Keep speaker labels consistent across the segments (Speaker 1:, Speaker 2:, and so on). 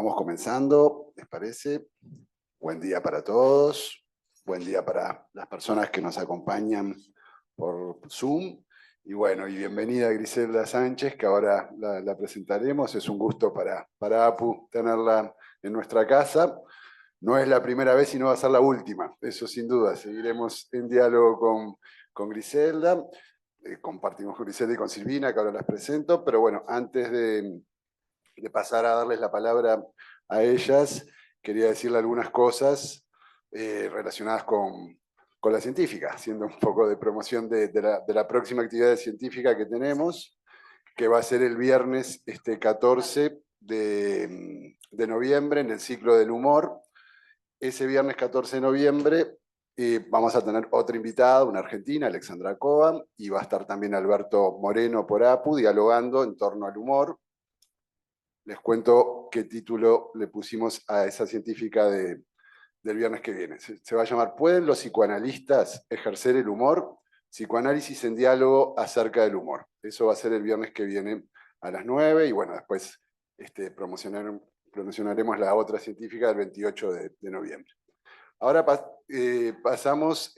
Speaker 1: vamos comenzando, ¿les parece? Buen día para todos, buen día para las personas que nos acompañan por Zoom. Y bueno, y bienvenida Griselda Sánchez, que ahora la presentaremos. Es un gusto para APU tenerla en nuestra casa. No es la primera vez y no va a ser la última, eso sin duda. Seguiremos en diálogo con Griselda. Compartimos con Griselda y con Silvina, que ahora las presento. Pero bueno, antes de pasar a darles la palabra a ellas, quería decirle algunas cosas relacionadas con la científica, haciendo un poco de promoción de la próxima actividad científica que tenemos, que va a ser el viernes 14 de noviembre en el ciclo del humor. Ese viernes 14 de noviembre vamos a tener otra invitada, una argentina, Alexandra Coa, y va a estar también Alberto Moreno por APU, dialogando en torno al humor. Les cuento qué título le pusimos a esa científica del viernes que viene. Se va a llamar ¿Pueden los psicoanalistas ejercer el humor? Psicoanálisis en diálogo acerca del humor. Eso va a ser el viernes que viene a las 9 y bueno, después promocionaremos la otra científica del 28 de noviembre. Ahora pasamos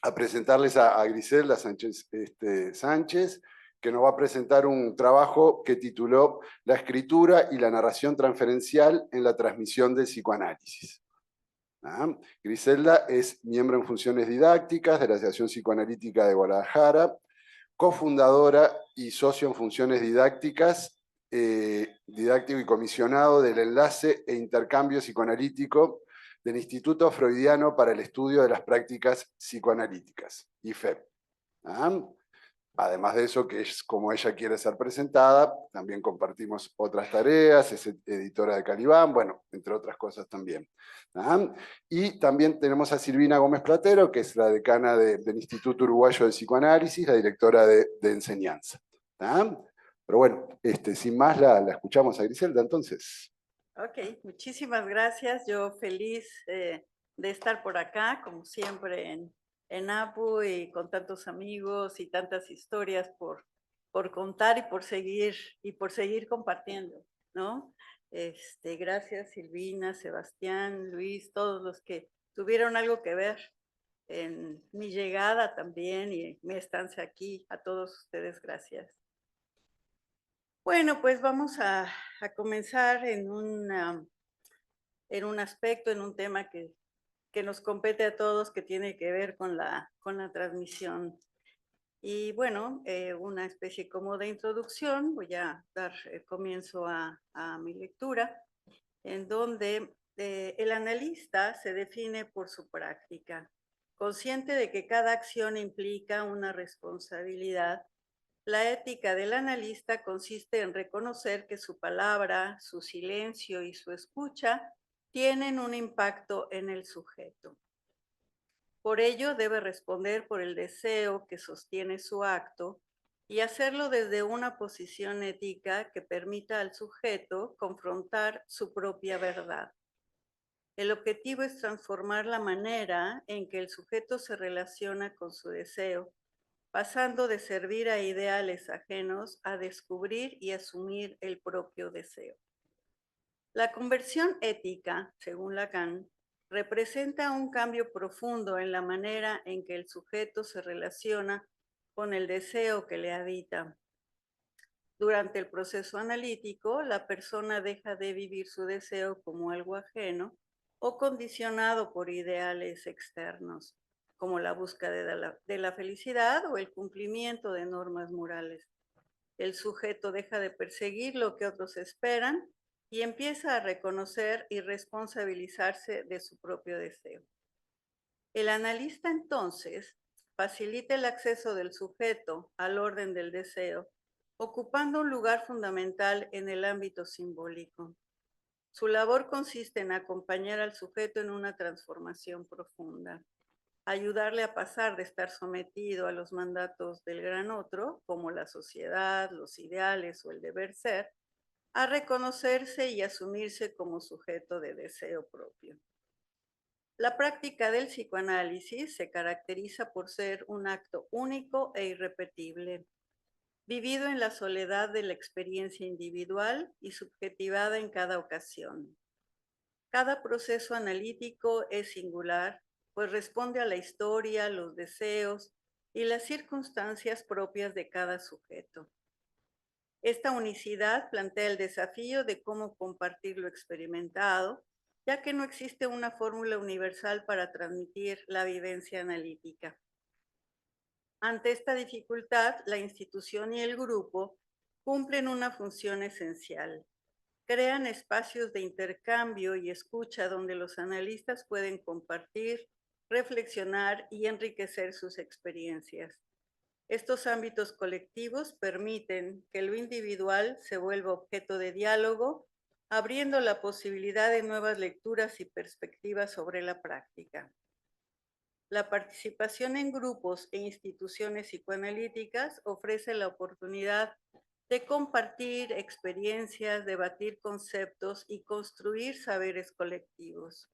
Speaker 1: a presentarles a Griselda Sánchez, Sánchez, que nos va a presentar un trabajo que tituló La escritura y la narración transferencial en la transmisión del psicoanálisis. Griselda es miembro en funciones didácticas de la Asociación Psicoanalítica de Guadalajara, cofundadora y socio en funciones didácticas, didáctico y comisionado del enlace e intercambio psicoanalítico del Instituto Freudiano para el Estudio de las Prácticas Psicoanalíticas, IFEP. Además de eso, que es como ella quiere ser presentada, también compartimos otras tareas, es editora de Calibán, bueno, entre otras cosas también. Y también tenemos a Silvina Gómez Platero, que es la decana del Instituto Uruguayo de Psicoanálisis, la directora de enseñanza. Pero bueno, sin más, la escuchamos a Griselda entonces.
Speaker 2: Ok, muchísimas gracias. Yo feliz de estar por acá, como siempre, en APU y con tantos amigos y tantas historias por contar y por seguir compartiendo, ¿no? Gracias Silvina, Sebastián, Luis, todos los que tuvieron algo que ver en mi llegada también y mi estancia aquí. A todos ustedes, gracias. Bueno, pues vamos a comenzar en un aspecto, en un tema que nos compete a todos, que tiene que ver con la transmisión. Y bueno, una especie como de introducción, voy a dar comienzo a mi lectura, en donde el analista se define por su práctica, consciente de que cada acción implica una responsabilidad. La ética del analista consiste en reconocer que su palabra, su silencio y su escucha tienen un impacto en el sujeto. Por ello, debe responder por el deseo que sostiene su acto y hacerlo desde una posición ética que permita al sujeto confrontar su propia verdad. El objetivo es transformar la manera en que el sujeto se relaciona con su deseo, pasando de servir a ideales ajenos a descubrir y asumir el propio deseo. La conversión ética, según Lacan, representa un cambio profundo en la manera en que el sujeto se relaciona con el deseo que le habita. Durante el proceso analítico, la persona deja de vivir su deseo como algo ajeno o condicionado por ideales externos, como la búsqueda de la felicidad o el cumplimiento de normas morales. El sujeto deja de perseguir lo que otros esperan y empieza a reconocer y responsabilizarse de su propio deseo. El analista entonces facilita el acceso del sujeto al orden del deseo, ocupando un lugar fundamental en el ámbito simbólico. Su labor consiste en acompañar al sujeto en una transformación profunda, ayudarle a pasar de estar sometido a los mandatos del gran otro, como la sociedad, los ideales o el deber ser, a reconocerse y asumirse como sujeto de deseo propio. La práctica del psicoanálisis se caracteriza por ser un acto único e irrepetible. vivido en la soledad de la experiencia individual y subjetivada en cada ocasión. Cada proceso analítico es singular, pues responde a la historia, los deseos y las circunstancias propias de cada sujeto. Esta unicidad plantea el desafío de cómo compartir lo experimentado, ya que no existe una fórmula universal para transmitir la vivencia analítica. Ante esta dificultad, la institución y el grupo cumplen una función esencial. Crean espacios de intercambio y escucha donde los analistas pueden compartir, reflexionar y enriquecer sus experiencias. Estos ámbitos colectivos permiten que lo individual se vuelva objeto de diálogo, abriendo la posibilidad de nuevas lecturas y perspectivas sobre la práctica. La participación en grupos e instituciones psicoanalíticas ofrece la oportunidad de compartir experiencias, debatir conceptos y construir saberes colectivos.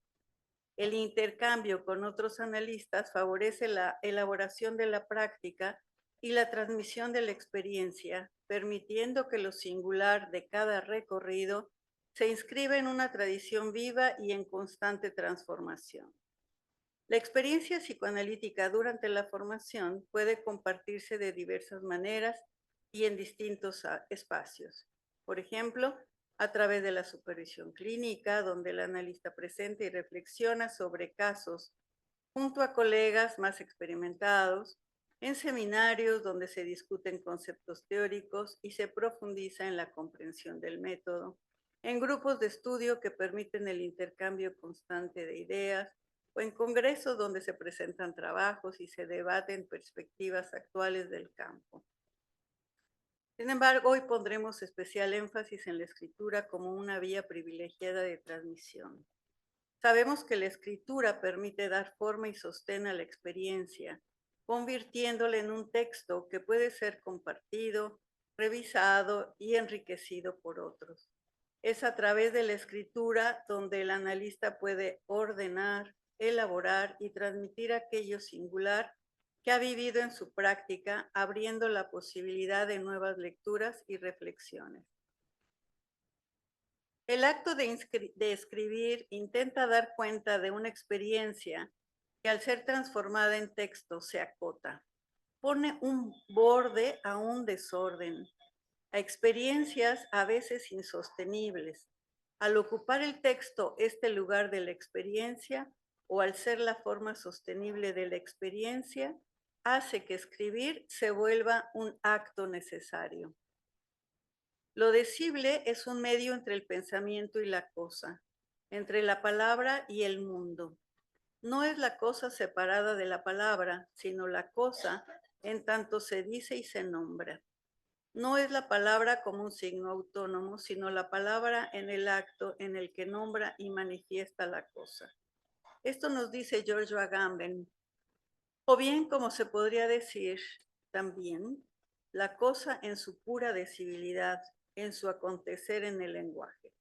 Speaker 2: El intercambio con otros analistas favorece la elaboración de la práctica y la transmisión de la experiencia, permitiendo que lo singular de cada recorrido se inscriba en una tradición viva y en constante transformación. La experiencia psicoanalítica durante la formación puede compartirse de diversas maneras y en distintos espacios. Por ejemplo, a través de la supervisión clínica, donde el analista presenta y reflexiona sobre casos junto a colegas más experimentados, en seminarios donde se discuten conceptos teóricos y se profundiza en la comprensión del método, en grupos de estudio que permiten el intercambio constante de ideas, o en congresos donde se presentan trabajos y se debaten perspectivas actuales del campo. Sin embargo, hoy pondremos especial énfasis en la escritura como una vía privilegiada de transmisión. Sabemos que la escritura permite dar forma y sostén a la experiencia, convirtiéndola en un texto que puede ser compartido, revisado y enriquecido por otros. Es a través de la escritura donde el analista puede ordenar, elaborar y transmitir aquello singular que ha vivido en su práctica, abriendo la posibilidad de nuevas lecturas y reflexiones. El acto de escribir intenta dar cuenta de una experiencia que al ser transformada en texto se acota, pone un borde a un desorden, a experiencias a veces insostenibles. Al ocupar el texto este lugar de la experiencia o al ser la forma sostenible de la experiencia, hace que escribir se vuelva un acto necesario. Lo decible es un medio entre el pensamiento y la cosa, entre la palabra y el mundo. No es la cosa separada de la palabra, sino la cosa en tanto se dice y se nombra. No es la palabra como un signo autónomo, sino la palabra en el acto en el que nombra y manifiesta la cosa. Esto nos dice George Agamben. O bien, como se podría decir también, la cosa en su pura decibilidad, en su acontecer en el lenguaje.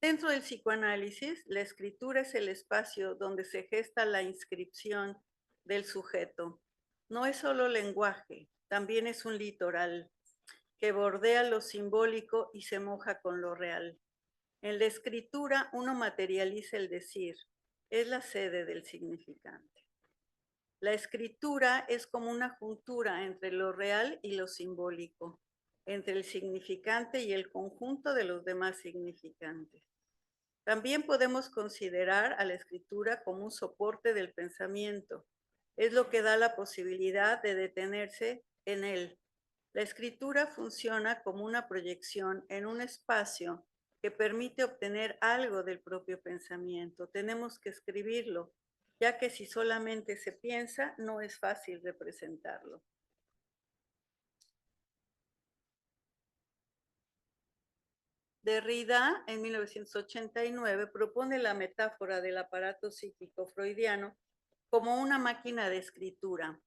Speaker 2: Dentro del psicoanálisis, la escritura es el espacio donde se gesta la inscripción del sujeto. No es solo lenguaje, también es un litoral que bordea lo simbólico y se moja con lo real. En la escritura uno materializa el decir, es la sede del significante. La escritura es como una juntura entre lo real y lo simbólico, entre el significante y el conjunto de los demás significantes. También podemos considerar a la escritura como un soporte del pensamiento. Es lo que da la posibilidad de detenerse en él. La escritura funciona como una proyección en un espacio que permite obtener algo del propio pensamiento. Tenemos que escribirlo, ya que si solamente se piensa, no es fácil representarlo. Derrida, en 1989, propone la metáfora del aparato psíquico freudiano como una máquina de escritura,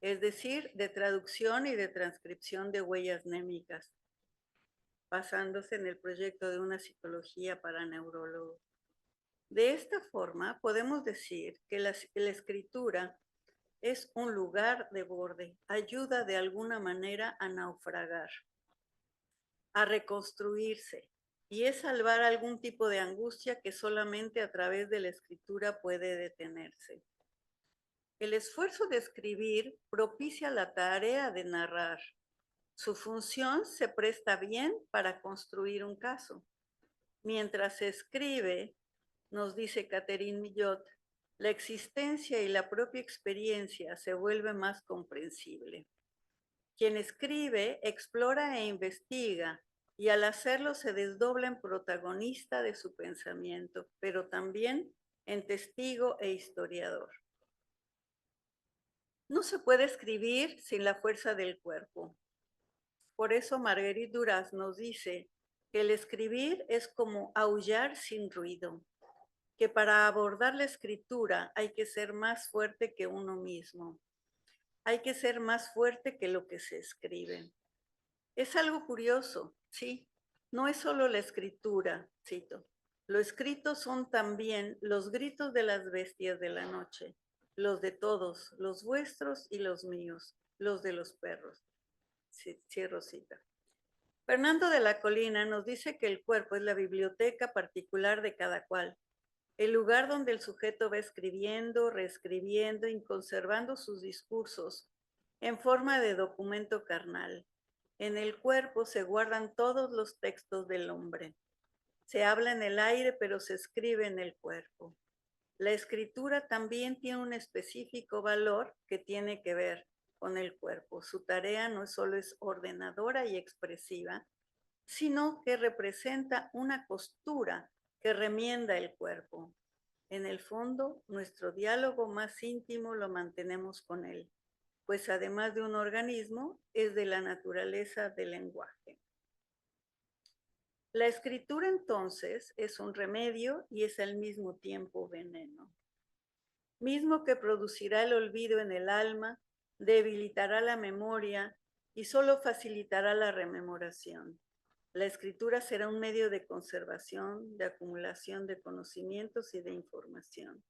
Speaker 2: es decir, de traducción y de transcripción de huellas mnémicas, basándose en el proyecto de una psicología para neurólogos. De esta forma, podemos decir que la escritura es un lugar de borde, ayuda de alguna manera a naufragar, a reconstruirse, y es salvar algún tipo de angustia que solamente a través de la escritura puede detenerse. El esfuerzo de escribir propicia la tarea de narrar. Su función se presta bien para construir un caso. Mientras se escribe, nos dice Catherine Millot, la existencia y la propia experiencia se vuelve más comprensible. Quien escribe, explora e investiga, y al hacerlo se desdobla en protagonista de su pensamiento, pero también en testigo e historiador. No se puede escribir sin la fuerza del cuerpo. Por eso Marguerite Duras nos dice que el escribir es como aullar sin ruido, que para abordar la escritura hay que ser más fuerte que uno mismo. Hay que ser más fuerte que lo que se escribe. Es algo curioso, sí. No es solo la escritura, cito. Lo escrito son también los gritos de las bestias de la noche, los de todos, los vuestros y los míos, los de los perros. Cierro cita. Fernando de la Colina nos dice que el cuerpo es la biblioteca particular de cada cual, el lugar donde el sujeto va escribiendo, reescribiendo y conservando sus discursos en forma de documento carnal. En el cuerpo se guardan todos los textos del hombre. Se habla en el aire, pero se escribe en el cuerpo. La escritura también tiene un específico valor que tiene que ver con el cuerpo. Su tarea no solo es ordenadora y expresiva, sino que representa una costura que remienda el cuerpo. En el fondo, nuestro diálogo más íntimo lo mantenemos con él, pues además de un organismo, es de la naturaleza del lenguaje. La escritura entonces es un remedio y es al mismo tiempo veneno. Mismo que producirá el olvido en el alma, debilitará la memoria y solo facilitará la rememoración. La escritura será un medio de conservación, de acumulación de conocimientos y de información.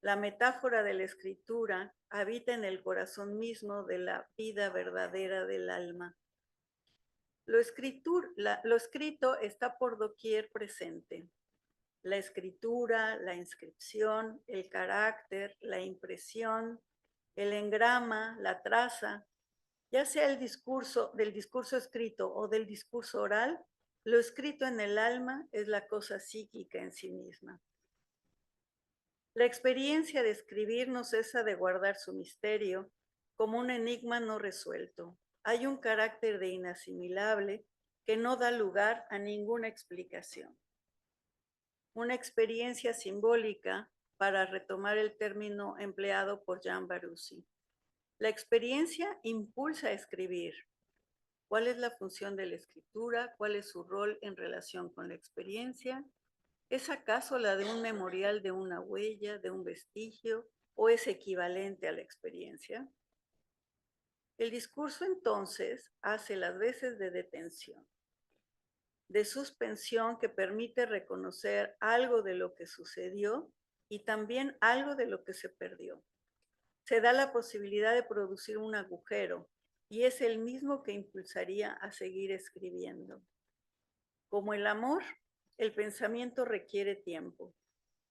Speaker 2: La metáfora de la escritura habita en el corazón mismo de la vida verdadera del alma. Lo escrito está por doquier presente. La escritura, la inscripción, el carácter, la impresión, el engrama, la traza, ya sea del discurso escrito o del discurso oral, lo escrito en el alma es la cosa psíquica en sí misma. La experiencia de escribir no cesa de guardar su misterio como un enigma no resuelto. Hay un carácter de inasimilable que no da lugar a ninguna explicación. Una experiencia simbólica, para retomar el término empleado por Jean Barussi. La experiencia impulsa a escribir. ¿Cuál es la función de la escritura? ¿Cuál es su rol en relación con la experiencia? ¿Es acaso la de un memorial, de una huella, de un vestigio, o es equivalente a la experiencia? El discurso entonces hace las veces de detención, de suspensión que permite reconocer algo de lo que sucedió y también algo de lo que se perdió. Se da la posibilidad de producir un agujero y es el mismo que impulsaría a seguir escribiendo. Como el amor, el pensamiento requiere tiempo,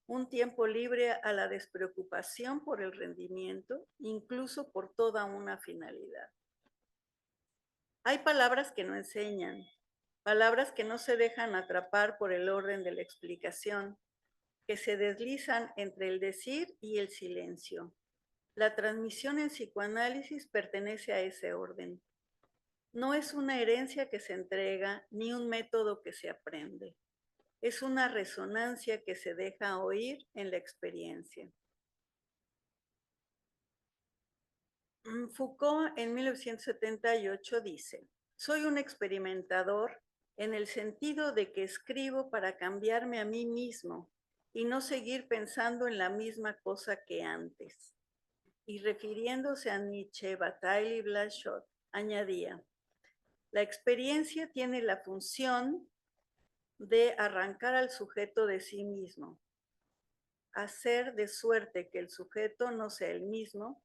Speaker 2: un tiempo libre a la despreocupación por el rendimiento, incluso por toda una finalidad. Hay palabras que no enseñan, palabras que no se dejan atrapar por el orden de la explicación, que se deslizan entre el decir y el silencio. La transmisión en psicoanálisis pertenece a ese orden. No es una herencia que se entrega ni un método que se aprende. Es una resonancia que se deja oír en la experiencia. Foucault en 1978 dice, soy un experimentador en el sentido de que escribo para cambiarme a mí mismo y no seguir pensando en la misma cosa que antes. Y refiriéndose a Nietzsche, Bataille y Blanchot, añadía, la experiencia tiene la función de arrancar al sujeto de sí mismo, hacer de suerte que el sujeto no sea el mismo,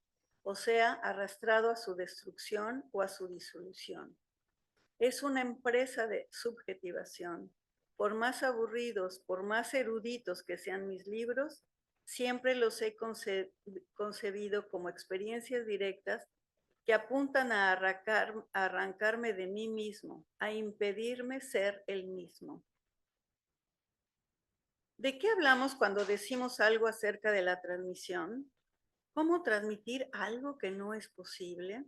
Speaker 2: o sea, arrastrado a su destrucción o a su disolución. Es una empresa de subjetivación. Por más aburridos, por más eruditos que sean mis libros, siempre los he concebido como experiencias directas que apuntan a arrancarme de mí mismo, a impedirme ser el mismo. ¿De qué hablamos cuando decimos algo acerca de la transmisión? ¿Cómo transmitir algo que no es posible?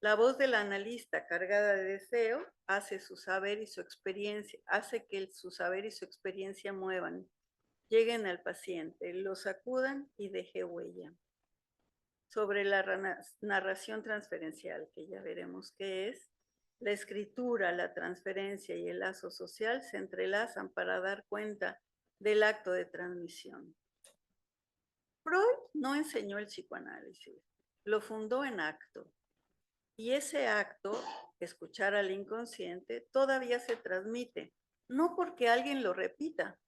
Speaker 2: La voz del analista cargada de deseo hace su saber y su experiencia, hace que su saber y su experiencia muevan, lleguen al paciente, lo sacudan y deje huella. Sobre la narración transferencial, que ya veremos qué es, la escritura, la transferencia y el lazo social se entrelazan para dar cuenta del acto de transmisión. Freud no enseñó el psicoanálisis, lo fundó en acto. Y ese acto, escuchar al inconsciente, todavía se transmite, no porque alguien lo repita,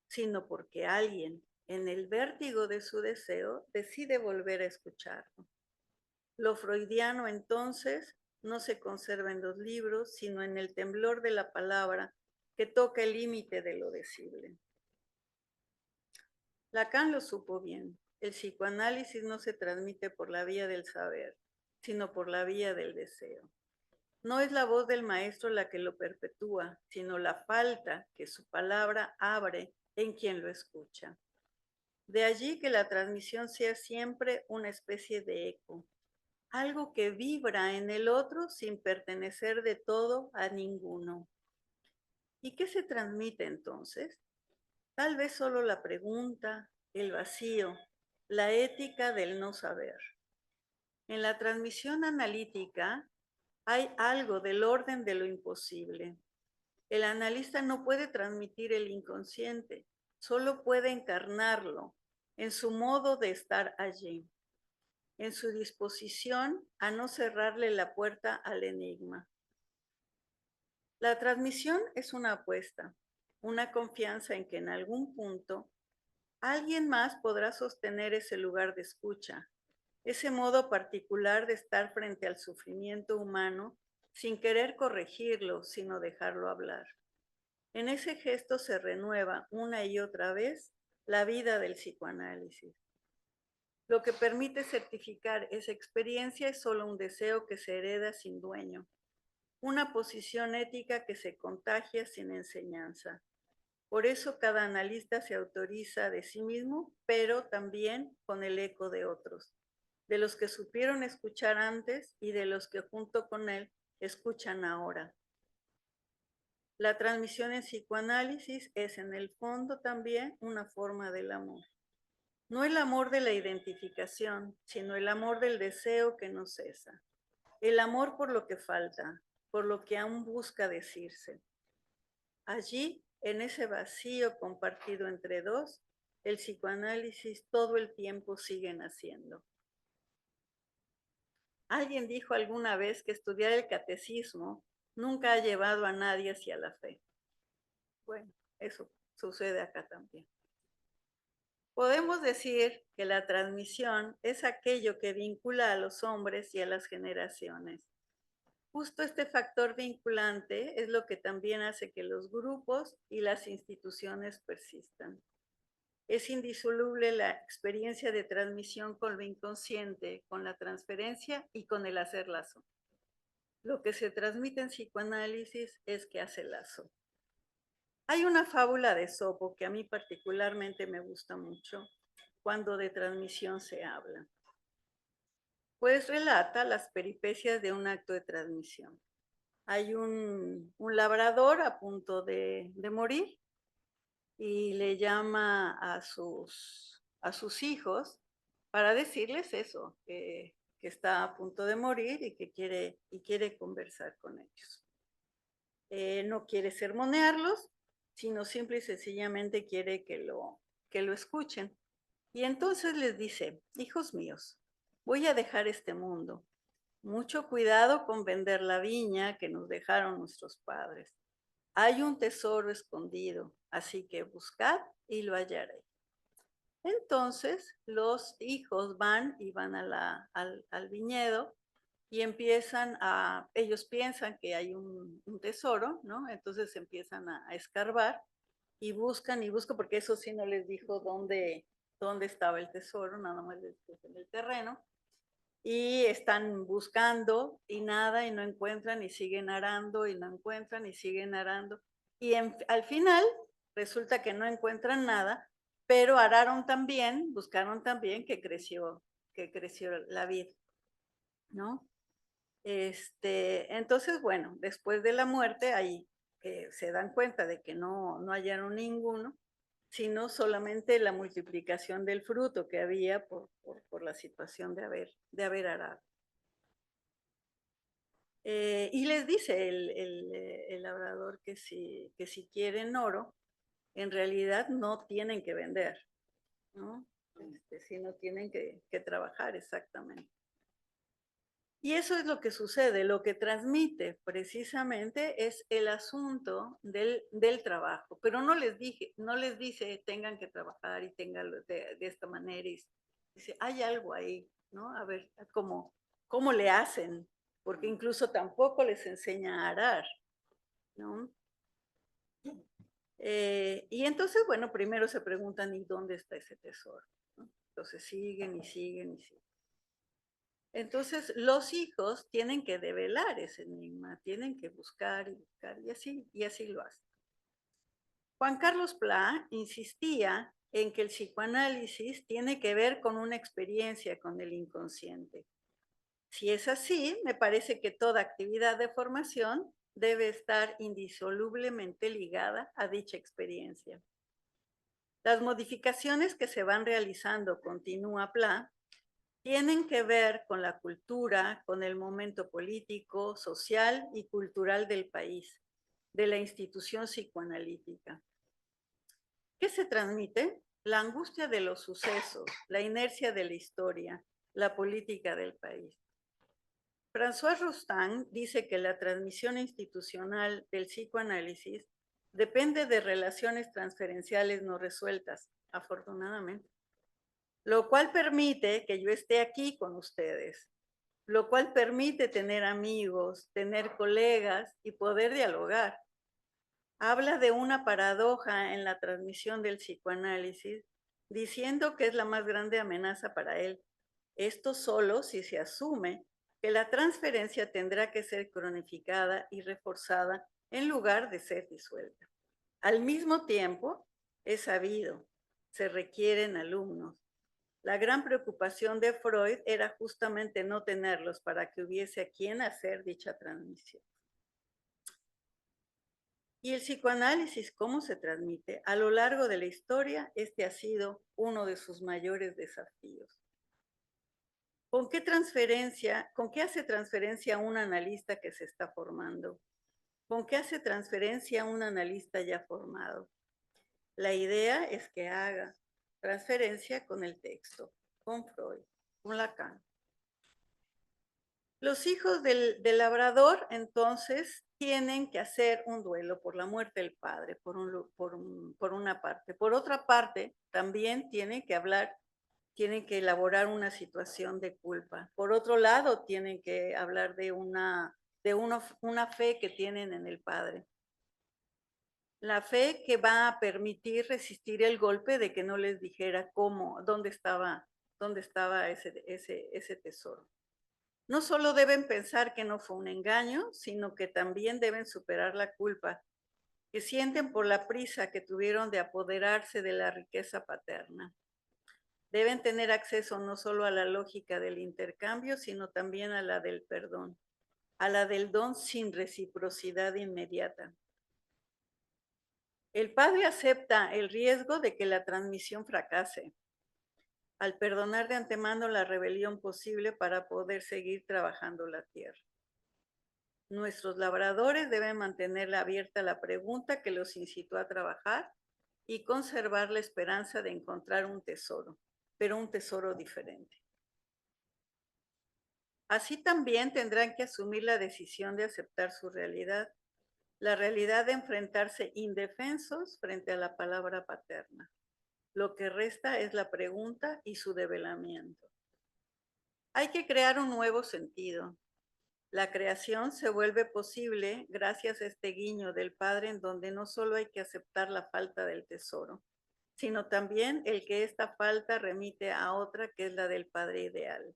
Speaker 2: sino porque alguien, en el vértigo de su deseo, decide volver a escucharlo. Lo freudiano, entonces, no se conserva en los libros, sino en el temblor de la palabra que toca el límite de lo decible. Lacan lo supo bien. El psicoanálisis no se transmite por la vía del saber, sino por la vía del deseo. No es la voz del maestro la que lo perpetúa, sino la falta que su palabra abre en quien lo escucha. De allí que la transmisión sea siempre una especie de eco, algo que vibra en el otro sin pertenecer de todo a ninguno. ¿Y qué se transmite entonces? Tal vez solo la pregunta, el vacío, la ética del no saber. En la transmisión analítica hay algo del orden de lo imposible. El analista no puede transmitir el inconsciente, solo puede encarnarlo en su modo de estar allí, en su disposición a no cerrarle la puerta al enigma. La transmisión es una apuesta, una confianza en que en algún punto alguien más podrá sostener ese lugar de escucha, ese modo particular de estar frente al sufrimiento humano sin querer corregirlo, sino dejarlo hablar. En ese gesto se renueva una y otra vez la vida del psicoanálisis. Lo que permite certificar esa experiencia es solo un deseo que se hereda sin dueño, una posición ética que se contagia sin enseñanza. Por eso cada analista se autoriza de sí mismo, pero también con el eco de otros, de los que supieron escuchar antes y de los que junto con él escuchan ahora. La transmisión en psicoanálisis es en el fondo también una forma del amor. No el amor de la identificación, sino el amor del deseo que no cesa. El amor por lo que falta, por lo que aún busca decirse. Allí, en ese vacío compartido entre dos, el psicoanálisis todo el tiempo sigue naciendo. Alguien dijo alguna vez que estudiar el catecismo nunca ha llevado a nadie hacia la fe. Bueno, eso sucede acá también. Podemos decir que la transmisión es aquello que vincula a los hombres y a las generaciones. Justo este factor vinculante es lo que también hace que los grupos y las instituciones persistan. Es indisoluble la experiencia de transmisión con lo inconsciente, con la transferencia y con el hacer lazo. Lo que se transmite en psicoanálisis es que hace lazo. Hay una fábula de Esopo que a mí particularmente me gusta mucho cuando de transmisión se habla. Pues relata las peripecias de un acto de transmisión. Hay un labrador a punto de morir y le llama a sus hijos para decirles eso, que está a punto de morir y que quiere conversar con ellos. No quiere sermonearlos, sino simple y sencillamente quiere que lo escuchen. Y entonces les dice: hijos míos, voy a dejar este mundo. Mucho cuidado con vender la viña que nos dejaron nuestros padres. Hay un tesoro escondido, así que buscad y lo hallaréis. Entonces los hijos van y van al viñedo y ellos piensan que hay un tesoro, ¿no? Entonces empiezan a escarbar y buscan, porque eso sí no les dijo dónde estaba el tesoro, nada más les dijo en el terreno. Y están buscando y nada, y no encuentran, y siguen arando, y no encuentran, y siguen arando. Al final resulta que no encuentran nada, pero araron también, buscaron también que creció la vid, ¿no? Entonces, bueno, después de la muerte, ahí se dan cuenta de que no hallaron ninguno, sino solamente la multiplicación del fruto que había por la situación de haber arado. Y les dice el labrador que si quieren oro, en realidad no tienen que vender, ¿no? Sino tienen que trabajar exactamente. Y eso es lo que sucede, lo que transmite precisamente es el asunto del trabajo, pero no les dice tengan que trabajar y tenganlo de esta manera. Y dice, hay algo ahí, ¿no? A ver, ¿cómo le hacen? Porque incluso tampoco les enseña a arar, ¿no? Y entonces, bueno, primero se preguntan, ¿y dónde está ese tesoro? ¿No? Entonces siguen y siguen y siguen. Entonces, los hijos tienen que develar ese enigma, tienen que buscar y así lo hacen. Juan Carlos Pla insistía en que el psicoanálisis tiene que ver con una experiencia con el inconsciente. Si es así, me parece que toda actividad de formación debe estar indisolublemente ligada a dicha experiencia. Las modificaciones que se van realizando, continúa Pla, tienen que ver con la cultura, con el momento político, social y cultural del país, de la institución psicoanalítica. ¿Qué se transmite? La angustia de los sucesos, la inercia de la historia, la política del país. François Rostand dice que la transmisión institucional del psicoanálisis depende de relaciones transferenciales no resueltas, afortunadamente, lo cual permite que yo esté aquí con ustedes, lo cual permite tener amigos, tener colegas y poder dialogar. Habla de una paradoja en la transmisión del psicoanálisis, diciendo que es la más grande amenaza para él. Esto solo si se asume que la transferencia tendrá que ser cronificada y reforzada en lugar de ser disuelta. Al mismo tiempo, es sabido, se requieren alumnos. La gran preocupación de Freud era justamente no tenerlos para que hubiese a quien hacer dicha transmisión. ¿Y el psicoanálisis cómo se transmite? A lo largo de la historia, este ha sido uno de sus mayores desafíos. ¿Con qué hace transferencia un analista que se está formando? ¿Con qué hace transferencia un analista ya formado? La idea es que haga transferencia con el texto, con Freud, con Lacan. Los hijos del labrador, entonces, tienen que hacer un duelo por la muerte del padre, por una parte. Por otra parte, también tienen que elaborar una situación de culpa. Por otro lado, tienen que hablar de una fe que tienen en el padre. La fe que va a permitir resistir el golpe de que no les dijera dónde estaba ese tesoro. No solo deben pensar que no fue un engaño, sino que también deben superar la culpa que sienten por la prisa que tuvieron de apoderarse de la riqueza paterna. Deben tener acceso no solo a la lógica del intercambio, sino también a la del perdón, a la del don sin reciprocidad inmediata. El padre acepta el riesgo de que la transmisión fracase, al perdonar de antemano la rebelión posible para poder seguir trabajando la tierra. Nuestros labradores deben mantener abierta la pregunta que los incitó a trabajar y conservar la esperanza de encontrar un tesoro, pero un tesoro diferente. Así también tendrán que asumir la decisión de aceptar su realidad, la realidad de enfrentarse indefensos frente a la palabra paterna. Lo que resta es la pregunta y su develamiento. Hay que crear un nuevo sentido. La creación se vuelve posible gracias a este guiño del Padre en donde no solo hay que aceptar la falta del tesoro, sino también el que esta falta remite a otra que es la del Padre ideal.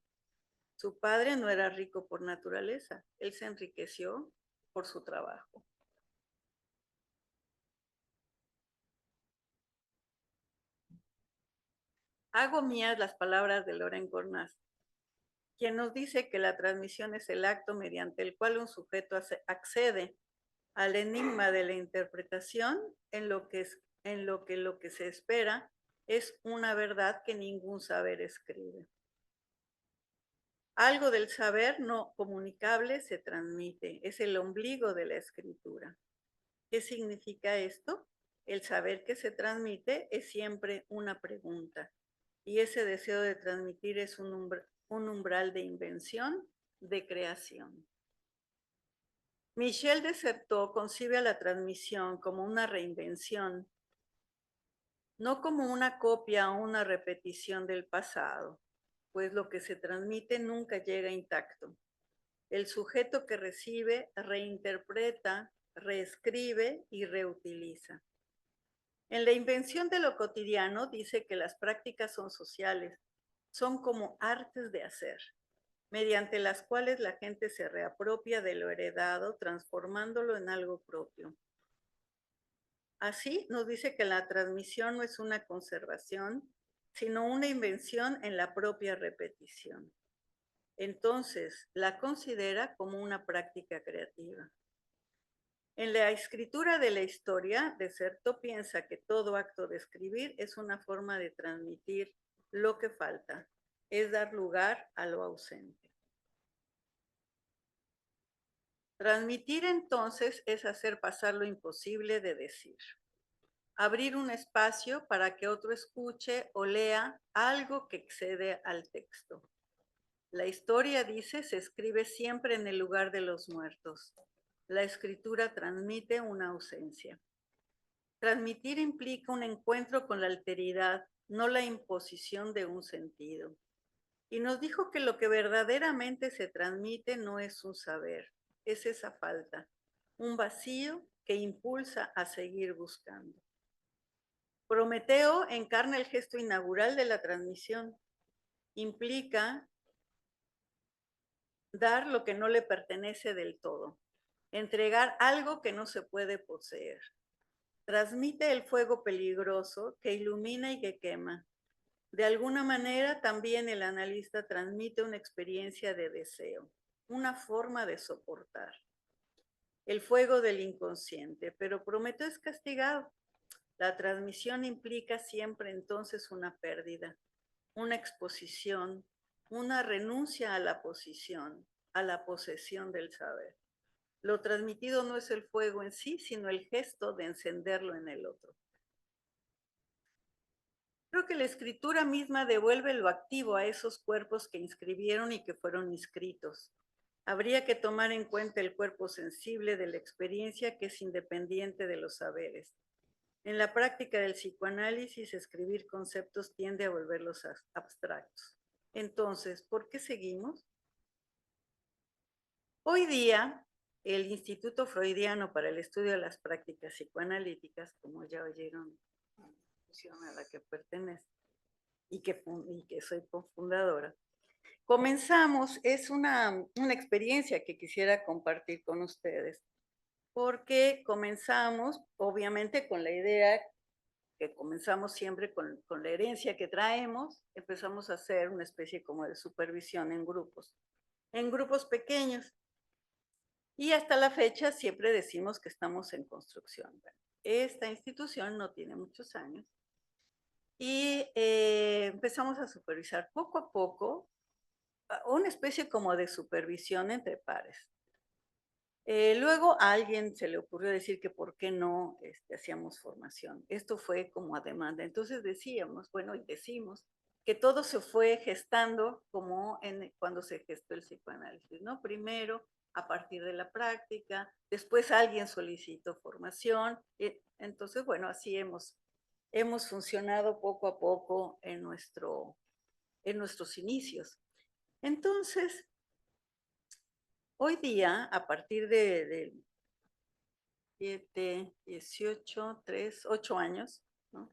Speaker 2: Su padre no era rico por naturaleza, él se enriqueció por su trabajo. Hago mías las palabras de Loren Cornas, quien nos dice que la transmisión es el acto mediante el cual un sujeto accede al enigma de la interpretación en lo que se espera es una verdad que ningún saber escribe. Algo del saber no comunicable se transmite, es el ombligo de la escritura. ¿Qué significa esto? El saber que se transmite es siempre una pregunta y ese deseo de transmitir es un umbral de invención, de creación. Michel de Certeau concibe a la transmisión como una reinvención, no como una copia o una repetición del pasado, pues lo que se transmite nunca llega intacto. El sujeto que recibe reinterpreta, reescribe y reutiliza. En la invención de lo cotidiano dice que las prácticas son sociales, son como artes de hacer, mediante las cuales la gente se reapropia de lo heredado, transformándolo en algo propio. Así nos dice que la transmisión no es una conservación, sino una invención en la propia repetición. Entonces, la considera como una práctica creativa. En la escritura de la historia, de Certeau piensa que todo acto de escribir es una forma de transmitir lo que falta, es dar lugar a lo ausente. Transmitir entonces es hacer pasar lo imposible de decir. Abrir un espacio para que otro escuche o lea algo que excede al texto. La historia, dice, se escribe siempre en el lugar de los muertos. La escritura transmite una ausencia. Transmitir implica un encuentro con la alteridad, no la imposición de un sentido. Y nos dijo que lo que verdaderamente se transmite no es un saber, es esa falta, un vacío que impulsa a seguir buscando. Prometeo encarna el gesto inaugural de la transmisión. Implica dar lo que no le pertenece del todo, entregar algo que no se puede poseer. Transmite el fuego peligroso que ilumina y que quema. De alguna manera también el analista transmite una experiencia de deseo, una forma de soportar. El fuego del inconsciente, pero Prometeo es castigado. La transmisión implica siempre entonces una pérdida, una exposición, una renuncia a la posición, a la posesión del saber. Lo transmitido no es el fuego en sí, sino el gesto de encenderlo en el otro. Creo que la escritura misma devuelve lo activo a esos cuerpos que inscribieron y que fueron inscritos. Habría que tomar en cuenta el cuerpo sensible de la experiencia que es independiente de los saberes. En la práctica del psicoanálisis, escribir conceptos tiende a volverlos abstractos. Entonces, ¿por qué seguimos? Hoy día, el Instituto Freudiano para el Estudio de las Prácticas Psicoanalíticas, como ya oyeron, la institución a la que pertenezco y que soy cofundadora, comenzamos, es una experiencia que quisiera compartir con ustedes, porque comenzamos, obviamente, con la idea que comenzamos siempre con la herencia que traemos, empezamos a hacer una especie como de supervisión en grupos pequeños. Y hasta la fecha siempre decimos que estamos en construcción. Bueno, esta institución no tiene muchos años y empezamos a supervisar poco a poco una especie como de supervisión entre pares. Luego a alguien se le ocurrió decir que por qué no hacíamos formación. Esto fue como a demanda. Entonces decíamos, bueno, y decimos que todo se fue gestando como cuando se gestó el psicoanálisis, ¿no? Primero a partir de la práctica, después alguien solicitó formación. Entonces, bueno, así hemos hemos funcionado poco a poco en nuestros inicios. Entonces, hoy día, a partir de 7, 18, 3, 8 años, ¿no?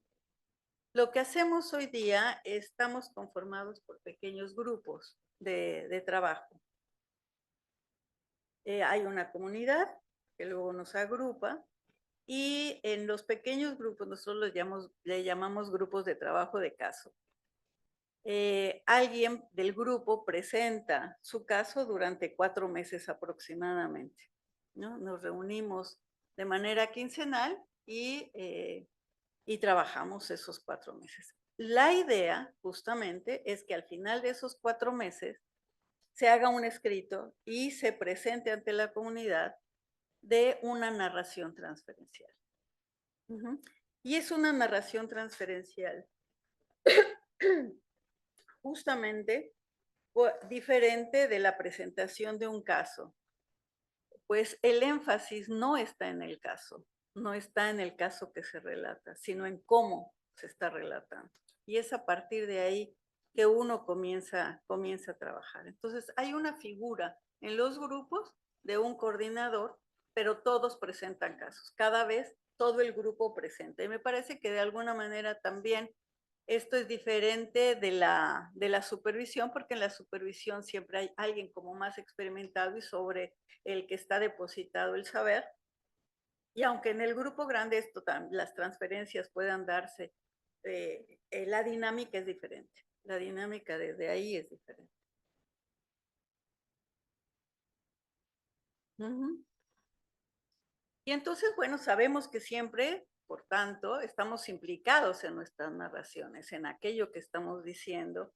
Speaker 2: Lo que hacemos hoy día, estamos conformados por pequeños grupos de trabajo. Hay una comunidad que luego nos agrupa y en los pequeños grupos nosotros le llamamos grupos de trabajo de caso. Alguien del grupo presenta su caso durante 4 meses aproximadamente, ¿no? Nos reunimos de manera quincenal y trabajamos esos 4 meses. La idea, justamente, es que al final de esos 4 meses se haga un escrito y se presente ante la comunidad de una narración transferencial. Y es una narración transferencial justamente diferente de la presentación de un caso, pues el énfasis no está en el caso, no está en el caso que se relata, sino en cómo se está relatando. Y es a partir de ahí que uno comienza a trabajar. Entonces, hay una figura en los grupos de un coordinador, pero todos presentan casos. Cada vez todo el grupo presenta. Y me parece que de alguna manera también esto es diferente de la supervisión, porque en la supervisión siempre hay alguien como más experimentado y sobre el que está depositado el saber. Y aunque en el grupo grande las transferencias puedan darse, la dinámica es diferente. La dinámica desde ahí es diferente. Y entonces, bueno, sabemos que siempre, por tanto, estamos implicados en nuestras narraciones, en aquello que estamos diciendo.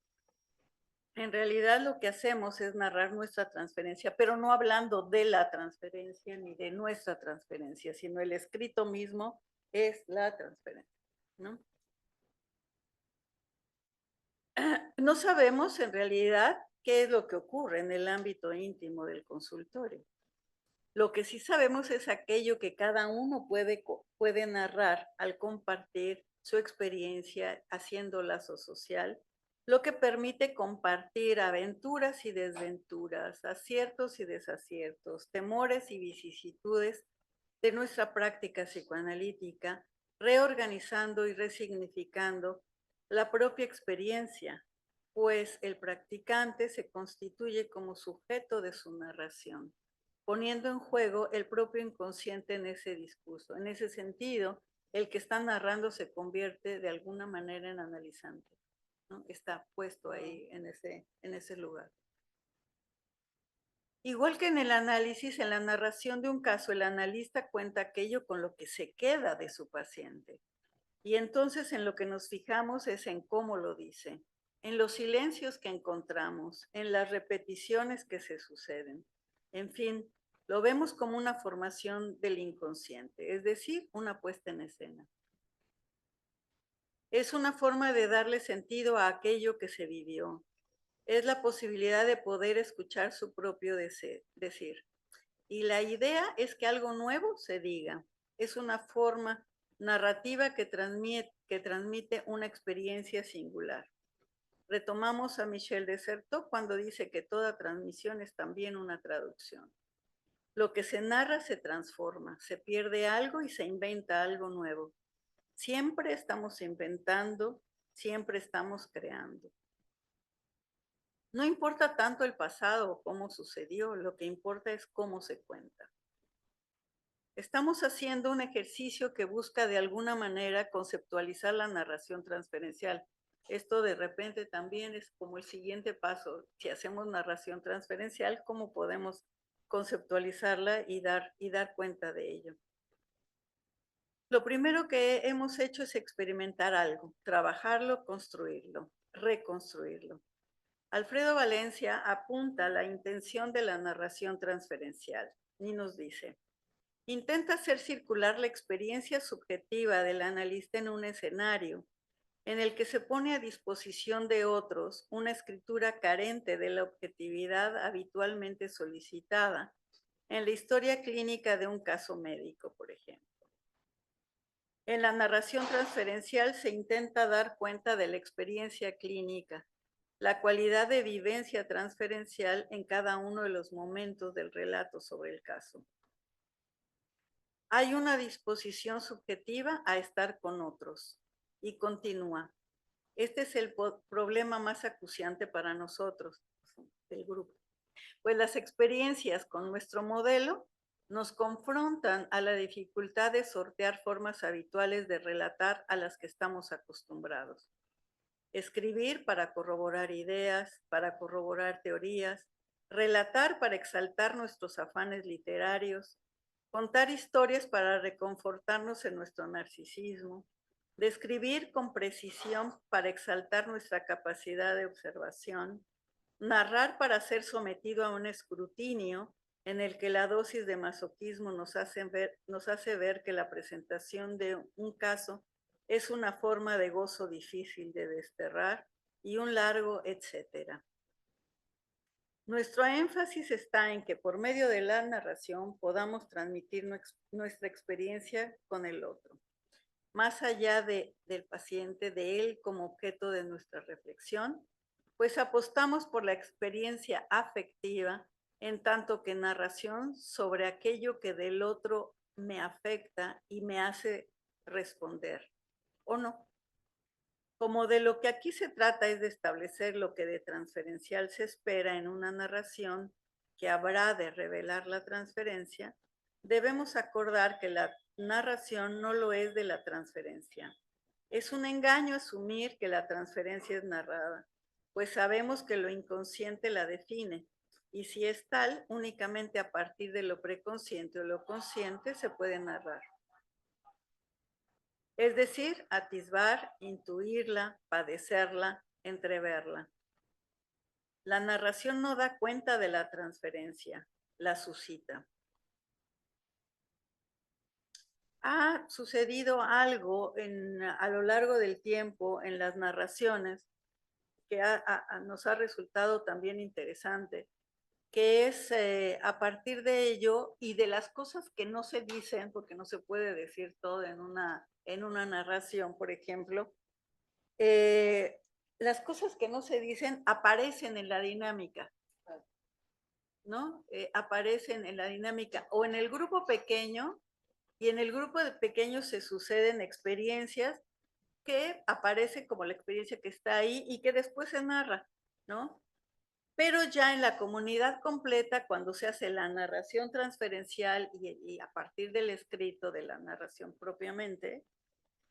Speaker 2: En realidad lo que hacemos es narrar nuestra transferencia, pero no hablando de la transferencia ni de nuestra transferencia, sino el escrito mismo es la transferencia, ¿no? No sabemos en realidad qué es lo que ocurre en el ámbito íntimo del consultorio. Lo que sí sabemos es aquello que cada uno puede narrar al compartir su experiencia haciendo lazo social, lo que permite compartir aventuras y desventuras, aciertos y desaciertos, temores y vicisitudes de nuestra práctica psicoanalítica, reorganizando y resignificando la propia experiencia, pues el practicante se constituye como sujeto de su narración, poniendo en juego el propio inconsciente en ese discurso. En ese sentido, el que está narrando se convierte de alguna manera en analizante, ¿no? Está puesto ahí en ese lugar. Igual que en el análisis, en la narración de un caso, el analista cuenta aquello con lo que se queda de su paciente. Y entonces en lo que nos fijamos es en cómo lo dice, en los silencios que encontramos, en las repeticiones que se suceden. En fin, lo vemos como una formación del inconsciente, es decir, una puesta en escena. Es una forma de darle sentido a aquello que se vivió. Es la posibilidad de poder escuchar su propio decir. Y la idea es que algo nuevo se diga. Es una forma narrativa que transmite una experiencia singular. Retomamos a Michel de Certeau cuando dice que toda transmisión es también una traducción. Lo que se narra se transforma, se pierde algo y se inventa algo nuevo. Siempre estamos inventando, siempre estamos creando. No importa tanto el pasado o cómo sucedió, lo que importa es cómo se cuenta. Estamos haciendo un ejercicio que busca de alguna manera conceptualizar la narración transferencial. Esto de repente también es como el siguiente paso. Si hacemos narración transferencial, ¿cómo podemos conceptualizarla y dar cuenta de ello? Lo primero que hemos hecho es experimentar algo, trabajarlo, construirlo, reconstruirlo. Alfredo Valencia apunta a la intención de la narración transferencial y nos dice: intenta hacer circular la experiencia subjetiva del analista en un escenario en el que se pone a disposición de otros una escritura carente de la objetividad habitualmente solicitada en la historia clínica de un caso médico, por ejemplo. En la narración transferencial se intenta dar cuenta de la experiencia clínica, la cualidad de vivencia transferencial en cada uno de los momentos del relato sobre el caso. Hay una disposición subjetiva a estar con otros. Y continúa. Este es el problema más acuciante para nosotros, del grupo. Pues las experiencias con nuestro modelo nos confrontan a la dificultad de sortear formas habituales de relatar a las que estamos acostumbrados. Escribir para corroborar ideas, para corroborar teorías, relatar para exaltar nuestros afanes literarios, contar historias para reconfortarnos en nuestro narcisismo, describir con precisión para exaltar nuestra capacidad de observación, narrar para ser sometido a un escrutinio en el que la dosis de masoquismo nos hace ver que la presentación de un caso es una forma de gozo difícil de desterrar y un largo etcétera. Nuestro énfasis está en que por medio de la narración podamos transmitir nuestra experiencia con el otro, más allá del paciente, de él como objeto de nuestra reflexión, pues apostamos por la experiencia afectiva en tanto que narración sobre aquello que del otro me afecta y me hace responder, ¿o no? Como de lo que aquí se trata es de establecer lo que de transferencial se espera en una narración que habrá de revelar la transferencia, debemos acordar que la narración no lo es de la transferencia. Es un engaño asumir que la transferencia es narrada, pues sabemos que lo inconsciente la define, y si es tal, únicamente a partir de lo preconsciente o lo consciente se puede narrar. Es decir, atisbar, intuirla, padecerla, entreverla. La narración no da cuenta de la transferencia, la suscita. Ha sucedido algo a lo largo del tiempo en las narraciones que nos ha resultado también interesante, que es a partir de ello y de las cosas que no se dicen, porque no se puede decir todo en una narración, por ejemplo, las cosas que no se dicen aparecen en la dinámica, ¿no? Aparecen en la dinámica o en el grupo pequeño, y en el grupo de pequeños se suceden experiencias que aparecen como la experiencia que está ahí y que después se narra, ¿no? Pero ya en la comunidad completa, cuando se hace la narración transferencial y a partir del escrito de la narración propiamente,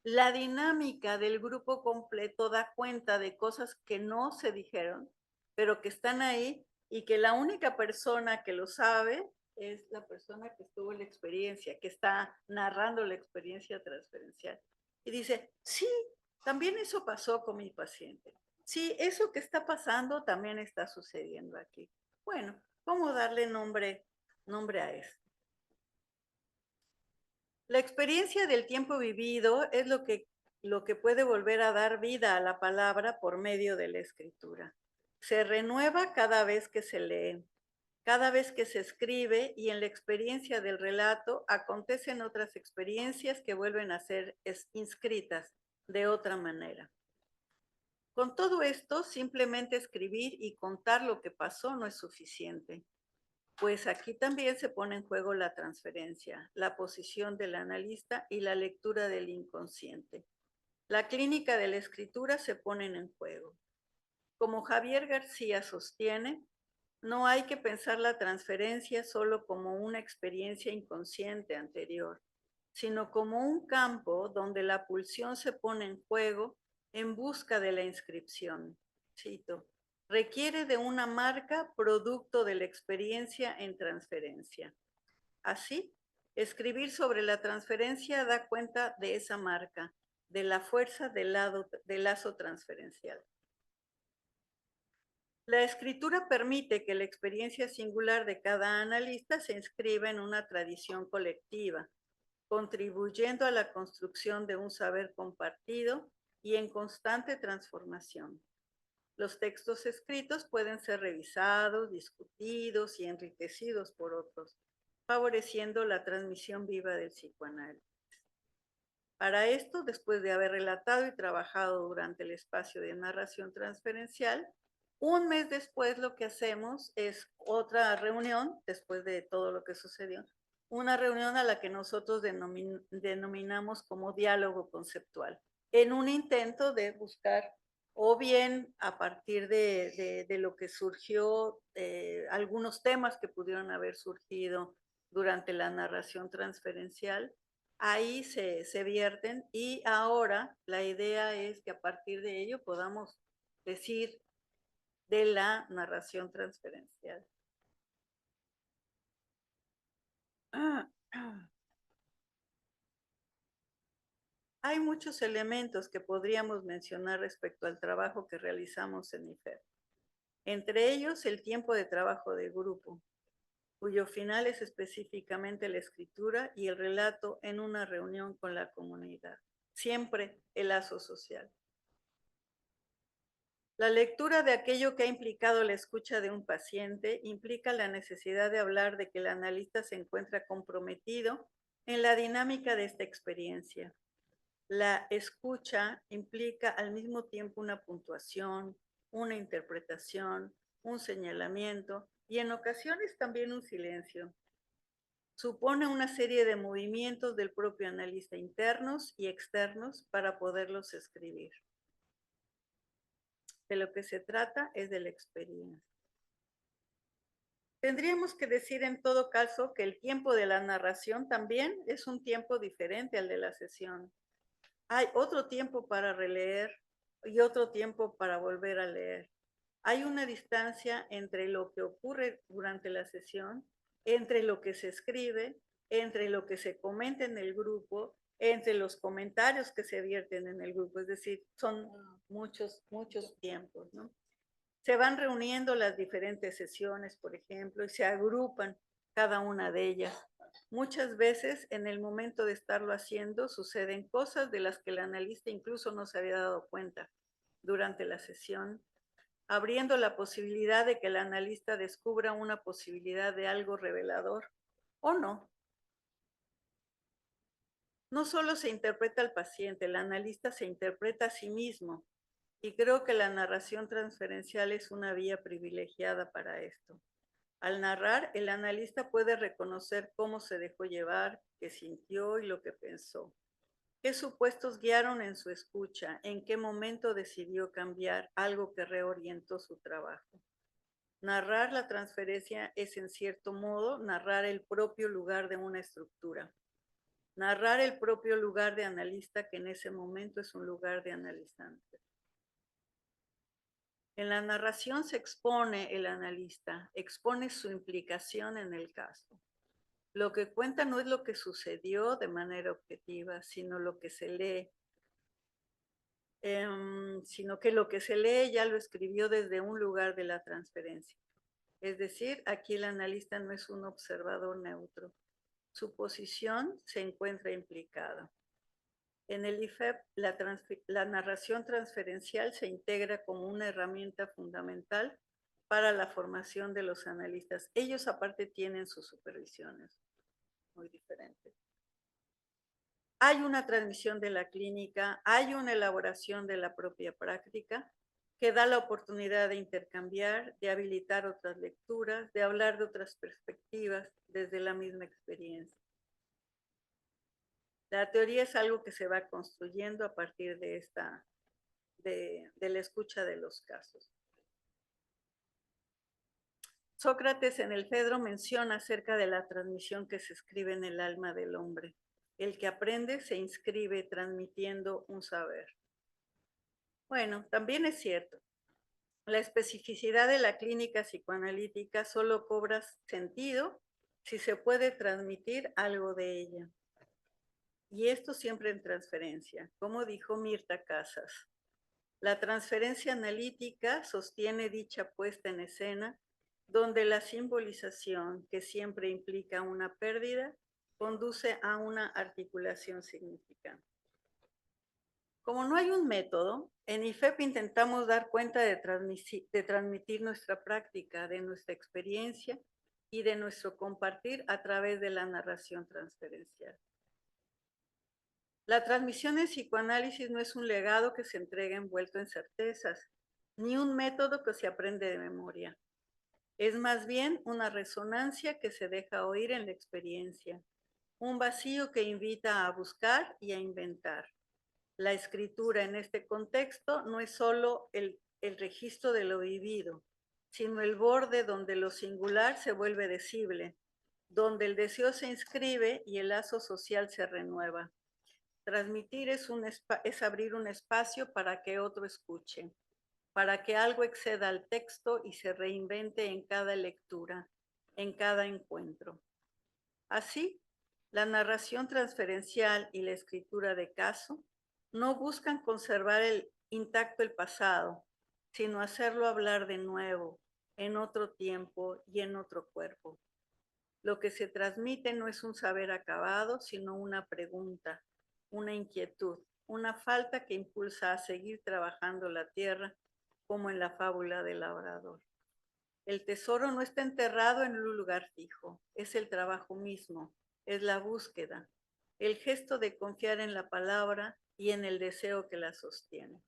Speaker 2: la dinámica del grupo completo da cuenta de cosas que no se dijeron, pero que están ahí y que la única persona que lo sabe es la persona que estuvo en la experiencia, que está narrando la experiencia transferencial. Y dice, sí, también eso pasó con mi paciente. Sí, eso que está pasando también está sucediendo aquí. Bueno, ¿cómo darle nombre a eso? La experiencia del tiempo vivido es lo que puede volver a dar vida a la palabra por medio de la escritura. Se renueva cada vez que se lee, cada vez que se escribe, y en la experiencia del relato acontecen otras experiencias que vuelven a ser inscritas de otra manera. Con todo esto, simplemente escribir y contar lo que pasó no es suficiente, pues aquí también se pone en juego la transferencia, la posición del analista y la lectura del inconsciente. La clínica de la escritura se ponen en juego. Como Javier García sostiene, no hay que pensar la transferencia solo como una experiencia inconsciente anterior, sino como un campo donde la pulsión se pone en juego en busca de la inscripción. Cito, requiere de una marca producto de la experiencia en transferencia. Así, escribir sobre la transferencia da cuenta de esa marca, de la fuerza del lazo transferencial. La escritura permite que la experiencia singular de cada analista se inscriba en una tradición colectiva, contribuyendo a la construcción de un saber compartido y en constante transformación. Los textos escritos pueden ser revisados, discutidos y enriquecidos por otros, favoreciendo la transmisión viva del psicoanálisis. Para esto, después de haber relatado y trabajado durante el espacio de narración transferencial, un mes después lo que hacemos es otra reunión, después de todo lo que sucedió, una reunión a la que nosotros denominamos como diálogo conceptual, en un intento de buscar, o bien a partir de lo que surgió, algunos temas que pudieron haber surgido durante la narración transferencial, ahí se vierten, y ahora la idea es que a partir de ello podamos decir de la narración transferencial. Hay muchos elementos que podríamos mencionar respecto al trabajo que realizamos en IFER. Entre ellos, el tiempo de trabajo de grupo, cuyo final es específicamente la escritura y el relato en una reunión con la comunidad. Siempre el lazo social. La lectura de aquello que ha implicado la escucha de un paciente implica la necesidad de hablar de que el analista se encuentra comprometido en la dinámica de esta experiencia. La escucha implica al mismo tiempo una puntuación, una interpretación, un señalamiento y en ocasiones también un silencio. Supone una serie de movimientos del propio analista internos y externos para poderlos escribir. De lo que se trata es de la experiencia. Tendríamos que decir en todo caso que el tiempo de la narración también es un tiempo diferente al de la sesión. Hay otro tiempo para releer y otro tiempo para volver a leer. Hay una distancia entre lo que ocurre durante la sesión, entre lo que se escribe, entre lo que se comenta en el grupo, entre los comentarios que se vierten en el grupo. Es decir, son muchos tiempos, ¿no? Se van reuniendo las diferentes sesiones, por ejemplo, y se agrupan cada una de ellas. Muchas veces en el momento de estarlo haciendo suceden cosas de las que el analista incluso no se había dado cuenta durante la sesión, abriendo la posibilidad de que el analista descubra una posibilidad de algo revelador o no. No solo se interpreta al paciente, el analista se interpreta a sí mismo, y creo que la narración transferencial es una vía privilegiada para esto. Al narrar, el analista puede reconocer cómo se dejó llevar, qué sintió y lo que pensó. ¿Qué supuestos guiaron en su escucha? ¿En qué momento decidió cambiar algo que reorientó su trabajo? Narrar la transferencia es, en cierto modo, narrar el propio lugar de una estructura. Narrar el propio lugar de analista, que en ese momento es un lugar de analizante. En la narración se expone el analista, expone su implicación en el caso. Lo que cuenta no es lo que sucedió de manera objetiva, sino lo que se lee, sino que lo que se lee ya lo escribió desde un lugar de la transferencia. Es decir, aquí el analista no es un observador neutro. Su posición se encuentra implicada. En el IFEP, la narración transferencial se integra como una herramienta fundamental para la formación de los analistas. Ellos aparte tienen sus supervisiones muy diferentes. Hay una transmisión de la clínica, hay una elaboración de la propia práctica que da la oportunidad de intercambiar, de habilitar otras lecturas, de hablar de otras perspectivas desde la misma experiencia. La teoría es algo que se va construyendo a partir de la escucha de los casos. Sócrates en el Fedro menciona acerca de la transmisión que se escribe en el alma del hombre. El que aprende se inscribe transmitiendo un saber. Bueno, también es cierto. La especificidad de la clínica psicoanalítica solo cobra sentido si se puede transmitir algo de ella. Y esto siempre en transferencia, como dijo Mirta Casas. La transferencia analítica sostiene dicha puesta en escena, donde la simbolización, que siempre implica una pérdida, conduce a una articulación significante. Como no hay un método, en IFEP intentamos dar cuenta de transmitir nuestra práctica, de nuestra experiencia y de nuestro compartir a través de la narración transferencial. La transmisión en psicoanálisis no es un legado que se entrega envuelto en certezas, ni un método que se aprende de memoria. Es más bien una resonancia que se deja oír en la experiencia, un vacío que invita a buscar y a inventar. La escritura en este contexto no es solo el registro de lo vivido, sino el borde donde lo singular se vuelve decible, donde el deseo se inscribe y el lazo social se renueva. Transmitir es abrir un espacio para que otro escuche, para que algo exceda al texto y se reinvente en cada lectura, en cada encuentro. Así, la narración transferencial y la escritura de caso no buscan conservar intacto el pasado, sino hacerlo hablar de nuevo, en otro tiempo y en otro cuerpo. Lo que se transmite no es un saber acabado, sino una pregunta, una inquietud, una falta que impulsa a seguir trabajando la tierra, como en la fábula del labrador. El tesoro no está enterrado en un lugar fijo, es el trabajo mismo, es la búsqueda, el gesto de confiar en la palabra y en el deseo que la sostiene.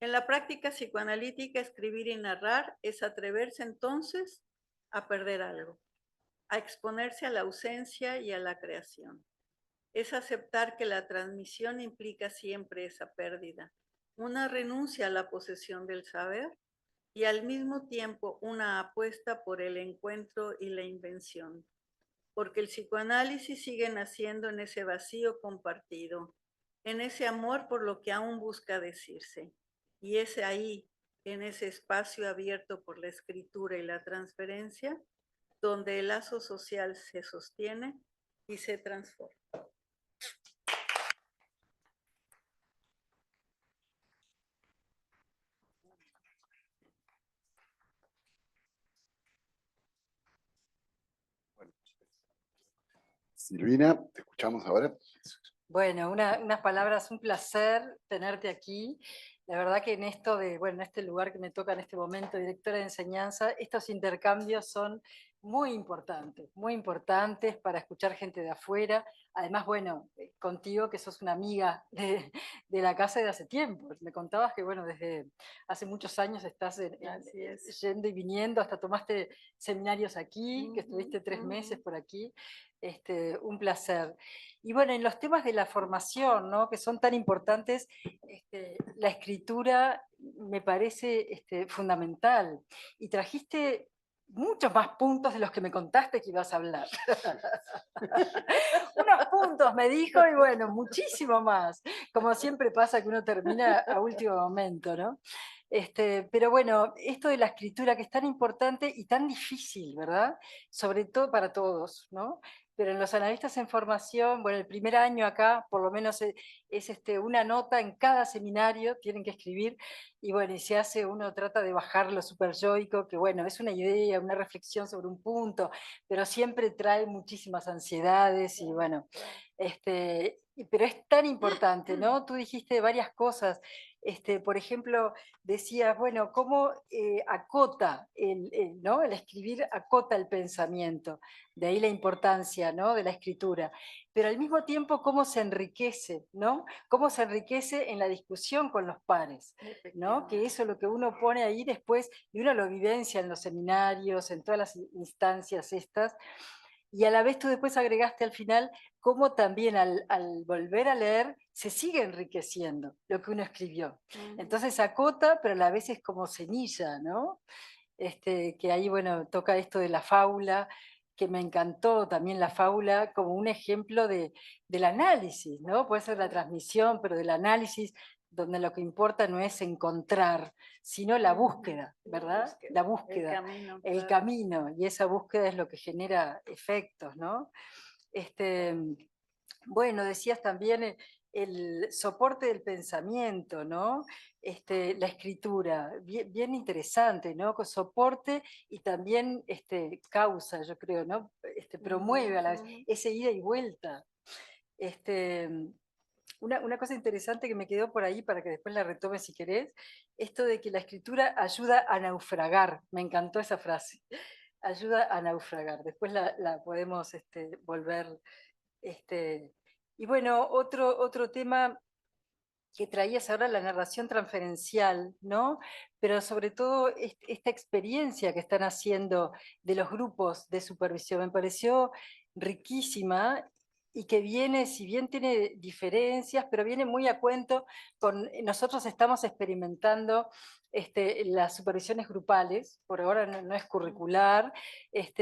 Speaker 2: En la práctica psicoanalítica, escribir y narrar es atreverse entonces a perder algo, a exponerse a la ausencia y a la creación. Es aceptar que la transmisión implica siempre esa pérdida, una renuncia a la posesión del saber y al mismo tiempo una apuesta por el encuentro y la invención, porque el psicoanálisis sigue naciendo en ese vacío compartido, en ese amor por lo que aún busca decirse. Y es ahí, en ese espacio abierto por la escritura y la transferencia, donde el lazo social se sostiene y se transforma.
Speaker 1: Silvina, te escuchamos ahora.
Speaker 3: Bueno, unas palabras, un placer tenerte aquí. La verdad que en esto de, bueno, en este lugar que me toca en este momento, directora de enseñanza, estos intercambios son muy importantes para escuchar gente de afuera. Además, bueno, contigo que sos una amiga de la casa de hace tiempo. Me contabas que, bueno, desde hace muchos años estás yendo y viniendo, hasta tomaste seminarios aquí, que estuviste 3 meses por aquí. Un placer. Y bueno, en los temas de la formación, ¿no?, que son tan importantes, la escritura me parece fundamental. Y trajiste muchos más puntos de los que me contaste que ibas a hablar. Unos puntos me dijo y bueno, muchísimo más. Como siempre pasa que uno termina a último momento, ¿no? Pero bueno, esto de la escritura que es tan importante y tan difícil, ¿verdad? Sobre todo para todos, ¿no? Pero en los analistas en formación, bueno, el primer año acá, por lo menos es una nota en cada seminario, tienen que escribir, y bueno, y se hace, uno trata de bajar lo superyoico, que bueno, es una idea, una reflexión sobre un punto, pero siempre trae muchísimas ansiedades, y bueno, pero es tan importante, ¿no? Tú dijiste varias cosas, por ejemplo, decías, bueno, cómo acota, ¿no?, el escribir acota el pensamiento, de ahí la importancia, ¿no?, de la escritura, pero al mismo tiempo cómo se enriquece, ¿no? Cómo se enriquece en la discusión con los pares, ¿no? Que eso es lo que uno pone ahí después, y uno lo vivencia en los seminarios, en todas las instancias estas, y a la vez tú después agregaste al final cómo también al volver a leer se sigue enriqueciendo lo que uno escribió. Entonces acota, pero a la vez es como semilla, ¿no? Que ahí, bueno, toca esto de la fábula, que me encantó también la fábula como un ejemplo del análisis, ¿no? Puede ser la transmisión, pero del análisis, donde lo que importa no es encontrar, sino la búsqueda, ¿verdad? La búsqueda, el camino, y esa búsqueda es lo que genera efectos, ¿no? Bueno, decías también el soporte del pensamiento, ¿no? La escritura, bien interesante, ¿no? Con soporte y también causa, yo creo, ¿no? Promueve a la vez ese ida y vuelta. Una cosa interesante que me quedó por ahí, para que después la retome si querés, esto de que la escritura ayuda a naufragar. Me encantó esa frase. Ayuda a naufragar. Después la podemos volver Y bueno, otro tema que traías ahora, la narración transferencial, ¿no? Pero sobre todo esta experiencia que están haciendo de los grupos de supervisión me pareció riquísima y que viene, si bien tiene diferencias, pero viene muy a cuento con, nosotros estamos experimentando las supervisiones grupales, por ahora no es curricular, es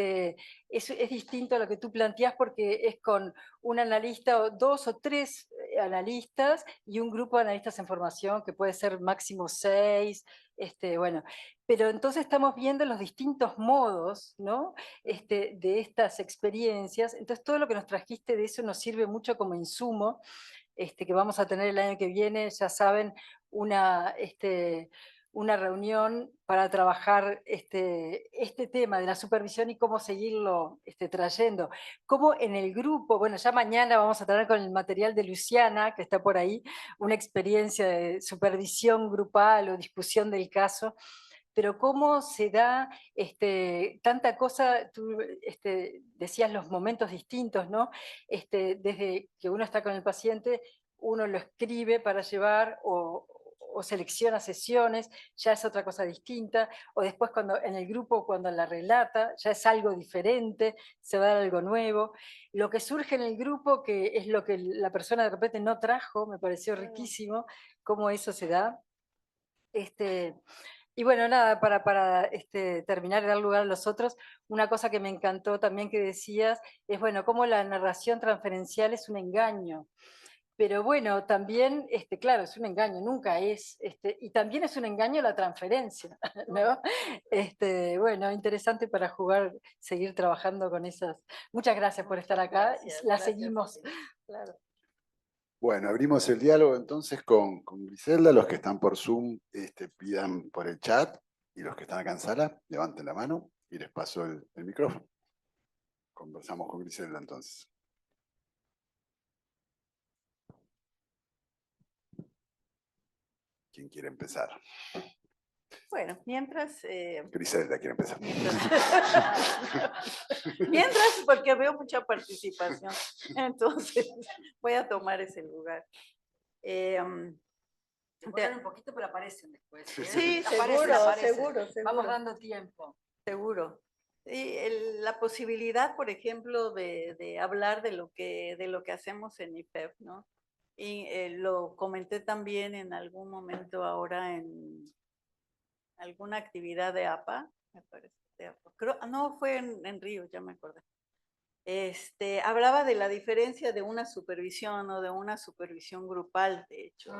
Speaker 3: distinto a lo que tú planteás porque es con un analista o dos o tres analistas y un grupo de analistas en formación que puede ser máximo 6, bueno, pero entonces estamos viendo los distintos modos, ¿no? De estas experiencias, entonces todo lo que nos trajiste de eso nos sirve mucho como insumo, que vamos a tener el año que viene, ya saben, una reunión para trabajar este tema de la supervisión y cómo seguirlo trayendo. Cómo en el grupo, bueno, ya mañana vamos a tener con el material de Luciana, que está por ahí, una experiencia de supervisión grupal o discusión del caso, pero cómo se da tanta cosa, tú decías los momentos distintos, ¿no? Desde que uno está con el paciente, uno lo escribe para llevar o selecciona sesiones, ya es otra cosa distinta, o después cuando en el grupo cuando la relata, ya es algo diferente, se va a dar algo nuevo. Lo que surge en el grupo, que es lo que la persona de repente no trajo, me pareció riquísimo, cómo eso se da. Y bueno, nada, para terminar y dar lugar a los otros, una cosa que me encantó también que decías es, bueno, cómo la narración transferencial es un engaño. Pero bueno, también, claro, es un engaño, nunca es, y también es un engaño la transferencia, ¿no? Bueno, interesante para jugar, seguir trabajando con esas. Muchas gracias por estar acá, la seguimos.
Speaker 2: Claro.
Speaker 1: Bueno, abrimos el diálogo entonces con Griselda. Los que están por Zoom pidan por el chat y los que están acá en sala levanten la mano y les paso el micrófono. Conversamos con Griselda entonces. ¿Quién quiere empezar?
Speaker 2: Bueno, mientras...
Speaker 1: Griselda quiere empezar.
Speaker 2: Mientras, porque veo mucha participación, entonces voy a tomar ese lugar.
Speaker 3: Demoran un poquito, pero aparecen después.
Speaker 2: Sí,
Speaker 3: Aparecen.
Speaker 2: seguro.
Speaker 3: Vamos dando tiempo.
Speaker 2: Seguro. Y la posibilidad, por ejemplo, de hablar de lo que hacemos en IPEP, ¿no? Y lo comenté también en algún momento ahora en alguna actividad de APA, me parece, de APA. No, fue en Río, ya me acordé. Hablaba de la diferencia de una supervisión o de una supervisión grupal, de hecho,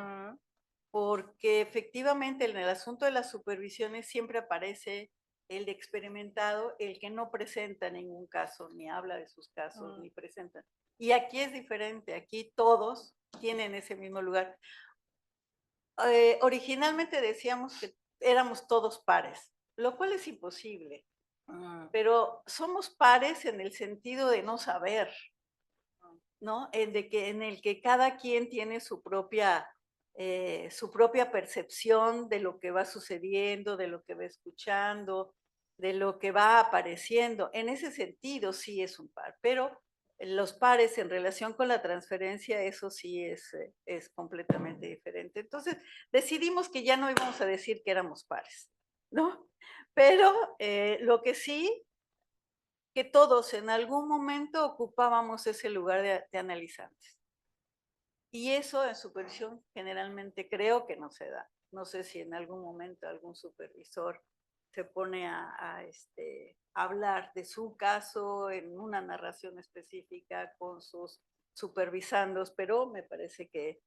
Speaker 2: porque efectivamente en el asunto de las supervisiones siempre aparece el experimentado, el que no presenta ningún caso, ni habla de sus casos, ni presenta. Y aquí es diferente, aquí todos tienen ese mismo lugar. Originalmente decíamos que éramos todos pares, lo cual es imposible, pero somos pares en el sentido de no saber, ¿no? En el que cada quien tiene su propia percepción de lo que va sucediendo, de lo que va escuchando, de lo que va apareciendo. En ese sentido sí es un par, pero los pares en relación con la transferencia, eso sí es completamente diferente. Entonces decidimos que ya no íbamos a decir que éramos pares, ¿no? Pero lo que sí, que todos en algún momento ocupábamos ese lugar de analizantes. Y eso en supervisión generalmente creo que no se da. No sé si en algún momento algún supervisor se pone a hablar de su caso en una narración específica con sus supervisandos, pero me parece que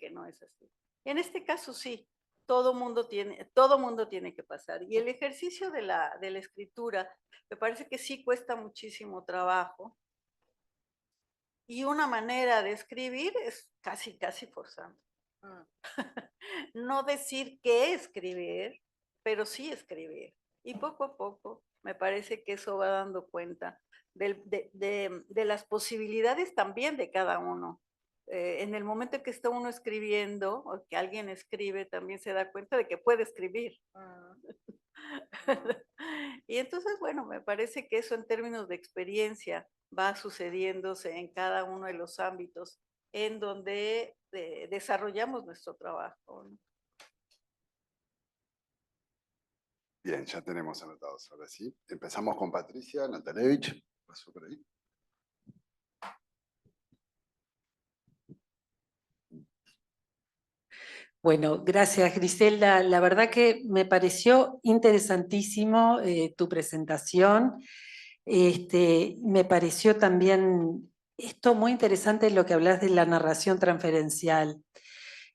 Speaker 2: no es así. En este caso sí, todo mundo tiene que pasar. Y el ejercicio de la escritura me parece que sí cuesta muchísimo trabajo. Y una manera de escribir es casi forzando. No decir qué escribir, pero sí escribir. Y poco a poco me parece que eso va dando cuenta de las posibilidades también de cada uno. En el momento en que está uno escribiendo o que alguien escribe, también se da cuenta de que puede escribir. Y entonces, bueno, me parece que eso en términos de experiencia va sucediéndose en cada uno de los ámbitos en donde desarrollamos nuestro trabajo, ¿no?
Speaker 1: Bien, ya tenemos anotados, ahora sí. Empezamos con Patricia Natalevich. Pasó por ahí.
Speaker 4: Bueno, gracias Griselda. La verdad que me pareció interesantísimo tu presentación. Me pareció también esto muy interesante lo que hablas de la narración transferencial.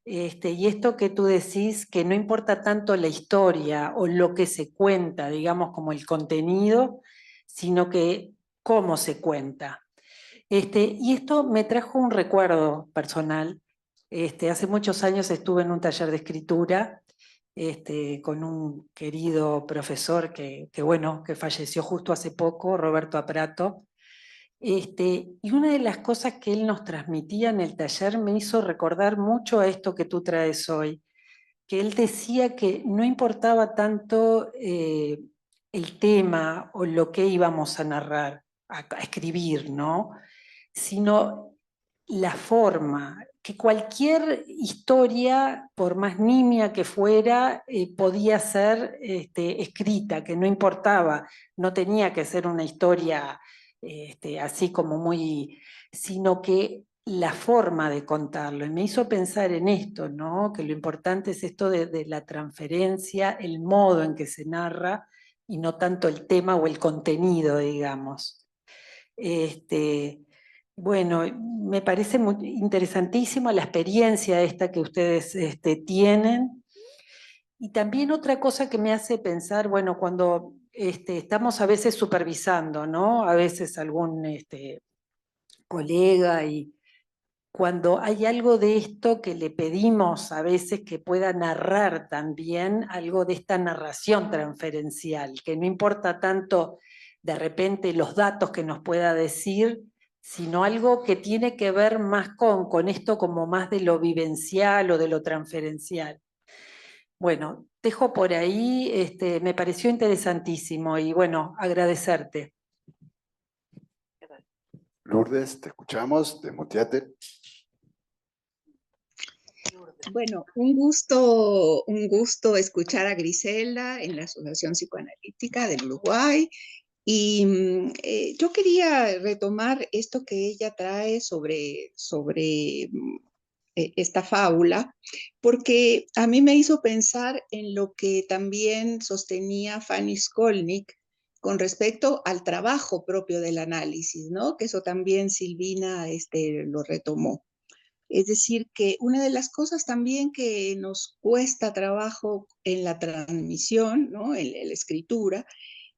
Speaker 4: Y esto que tú decís, que no importa tanto la historia o lo que se cuenta, digamos, como el contenido, sino que cómo se cuenta. Y esto me trajo un recuerdo personal. Hace muchos años estuve en un taller de escritura con un querido profesor que falleció justo hace poco, Roberto Aprato. Y una de las cosas que él nos transmitía en el taller me hizo recordar mucho a esto que tú traes hoy, que él decía que no importaba tanto el tema o lo que íbamos a narrar, a escribir, ¿no? Sino la forma, que cualquier historia, por más nimia que fuera, podía ser escrita, que no importaba, no tenía que ser una historia así como muy, sino que la forma de contarlo. Y me hizo pensar en esto, ¿no? Que lo importante es esto de la transferencia, el modo en que se narra, y no tanto el tema o el contenido, digamos. Bueno, me parece muy interesantísima la experiencia esta que ustedes tienen. Y también otra cosa que me hace pensar, bueno, cuando estamos a veces supervisando, ¿no? A veces algún colega y cuando hay algo de esto que le pedimos a veces que pueda narrar también algo de esta narración transferencial, que no importa tanto de repente los datos que nos pueda decir, sino algo que tiene que ver más con esto como más de lo vivencial o de lo transferencial. Bueno, dejo por ahí, me pareció interesantísimo y bueno, agradecerte.
Speaker 1: Lourdes, te escuchamos, desmuteate.
Speaker 5: Bueno, un gusto escuchar a Griselda en la Asociación Psicoanalítica del Uruguay. Y yo quería retomar esto que ella trae sobre esta fábula, porque a mí me hizo pensar en lo que también sostenía Fanny Skolnick con respecto al trabajo propio del análisis, ¿no? Que eso también Silvina lo retomó. Es decir, que una de las cosas también que nos cuesta trabajo en la transmisión, ¿no? En la escritura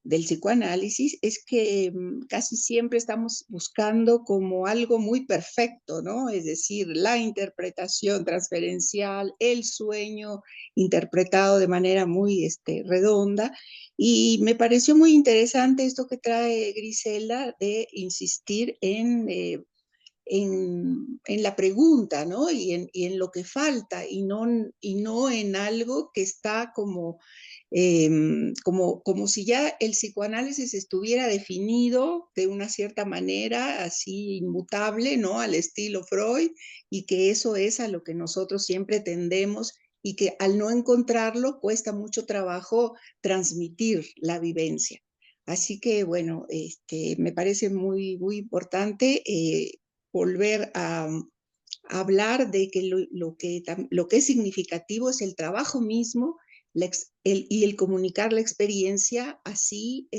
Speaker 5: del psicoanálisis, es que casi siempre estamos buscando como algo muy perfecto, ¿no? Es decir, la interpretación transferencial, el sueño interpretado de manera muy redonda. Y me pareció muy interesante esto que trae Griselda de insistir en la pregunta, ¿no? Y en lo que falta, y no en algo que está como si ya el psicoanálisis estuviera definido de una cierta manera, así inmutable, ¿no? Al estilo Freud, y que eso es a lo que nosotros siempre tendemos, y que al no encontrarlo cuesta mucho trabajo transmitir la vivencia. Así que, bueno, me parece muy, muy importante volver a hablar de que lo que es significativo es el trabajo mismo y el comunicar la experiencia así,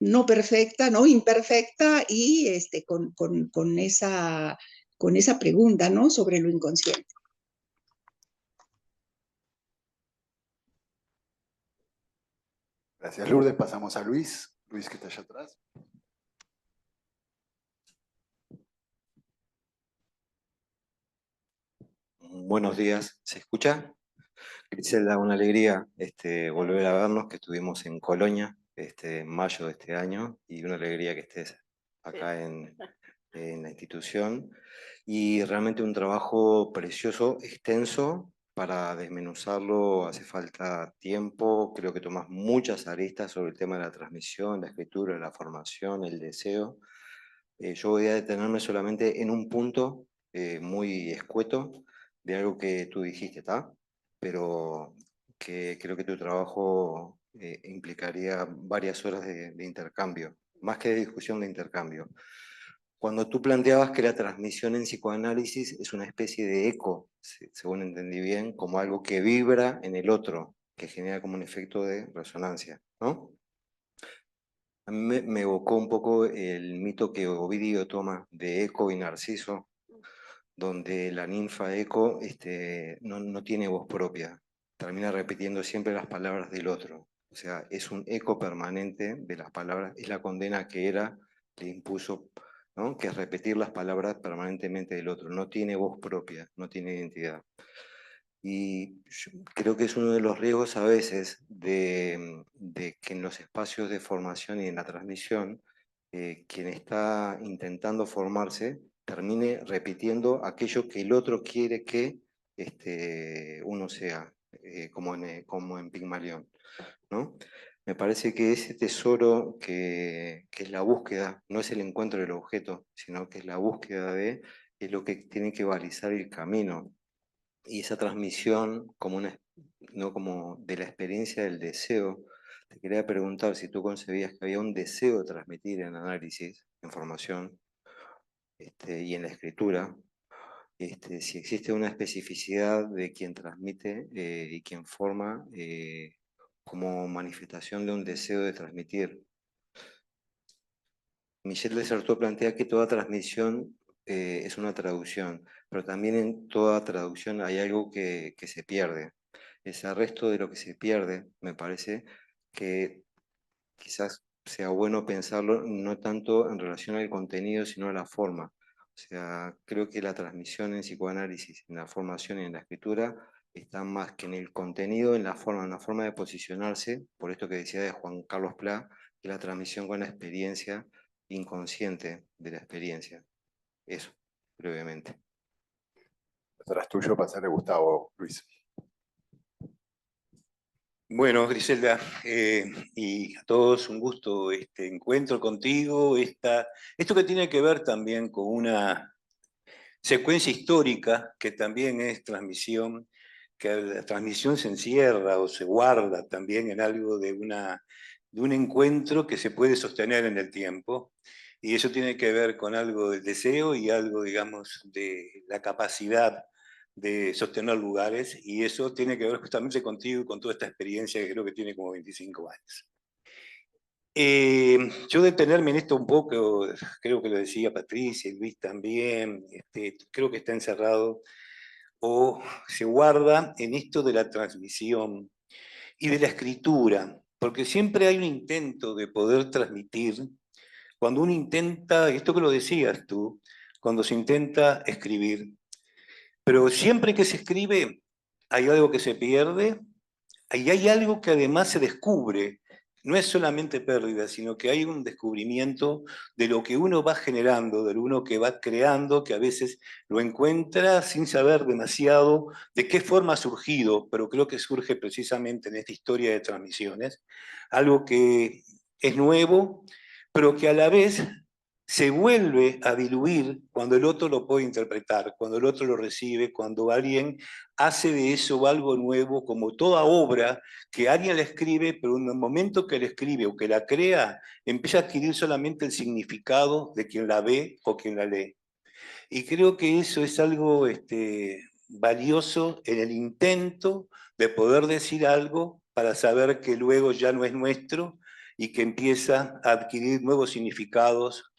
Speaker 5: no perfecta, no imperfecta, y con esa pregunta, ¿no? Sobre lo inconsciente.
Speaker 1: Gracias, Lourdes. Pasamos a Luis. Luis, que está allá atrás.
Speaker 6: Buenos días, ¿se escucha? Griselda, una alegría volver a vernos, que estuvimos en Colonia en mayo de este año, y una alegría que estés acá en la institución. Y realmente un trabajo precioso, extenso. Para desmenuzarlo hace falta tiempo, creo que tomas muchas aristas sobre el tema de la transmisión, la escritura, la formación, el deseo. Yo voy a detenerme solamente en un punto muy escueto de algo que tú dijiste, ¿está? Pero que creo que tu trabajo implicaría varias horas de intercambio, más que de discusión, de intercambio. Cuando tú planteabas que la transmisión en psicoanálisis es una especie de eco, según entendí bien, como algo que vibra en el otro, que genera como un efecto de resonancia, ¿no? A mí me evocó un poco el mito que Ovidio toma de Eco y Narciso, donde la ninfa Eco no tiene voz propia, termina repitiendo siempre las palabras del otro. O sea, es un eco permanente de las palabras, es la condena que Hera le impuso, ¿no? Que es repetir las palabras permanentemente del otro. No tiene voz propia, no tiene identidad. Y yo creo que es uno de los riesgos a veces de que en los espacios de formación y en la transmisión, quien está intentando formarse termine repitiendo aquello que el otro quiere que uno sea, como en Pigmalión, ¿no? Me parece que ese tesoro que es la búsqueda, no es el encuentro del objeto, sino que es la búsqueda es lo que tiene que balizar el camino. Y esa transmisión no como de la experiencia del deseo, te quería preguntar si tú concebías que había un deseo de transmitir en análisis, en formación y en la escritura, si existe una especificidad de quien transmite y quien forma como manifestación de un deseo de transmitir. Michel Desartó plantea que toda transmisión es una traducción, pero también en toda traducción hay algo que se pierde. Ese resto de lo que se pierde, me parece que quizás sea bueno pensarlo no tanto en relación al contenido, sino a la forma. O sea, creo que la transmisión en psicoanálisis, en la formación y en la escritura, está más que en el contenido, en la forma de posicionarse, por esto que decía de Juan Carlos Pla, que la transmisión con la experiencia inconsciente de la experiencia. Eso, brevemente.
Speaker 1: Tras tuyo, pasarle Gustavo, Luis.
Speaker 7: Bueno, Griselda, y a todos un gusto este encuentro contigo, esto que tiene que ver también con una secuencia histórica que también es transmisión, que la transmisión se encierra o se guarda también en algo de un encuentro que se puede sostener en el tiempo, y eso tiene que ver con algo del deseo y algo, digamos, de la capacidad de sostener lugares, y eso tiene que ver justamente contigo y con toda esta experiencia que creo que tiene como 25 años. Yo detenerme en esto un poco, creo que lo decía Patricia y Luis también, creo que está encerrado o se guarda en esto de la transmisión y de la escritura, porque siempre hay un intento de poder transmitir, cuando uno intenta, esto que lo decías tú, cuando se intenta escribir, pero siempre que se escribe hay algo que se pierde y hay algo que además se descubre. No es solamente pérdida, sino que hay un descubrimiento de lo que uno va generando, de lo uno que va creando, que a veces lo encuentra sin saber demasiado de qué forma ha surgido, pero creo que surge precisamente en esta historia de transmisiones, algo que es nuevo, pero que a la vez se vuelve a diluir cuando el otro lo puede interpretar, cuando el otro lo recibe, cuando alguien hace de eso algo nuevo, como toda obra que alguien la escribe, pero en el momento que la escribe o que la crea, empieza a adquirir solamente el significado de quien la ve o quien la lee. Y creo que eso es algo valioso en el intento de poder decir algo para saber que luego ya no es nuestro y que empieza a adquirir nuevos significados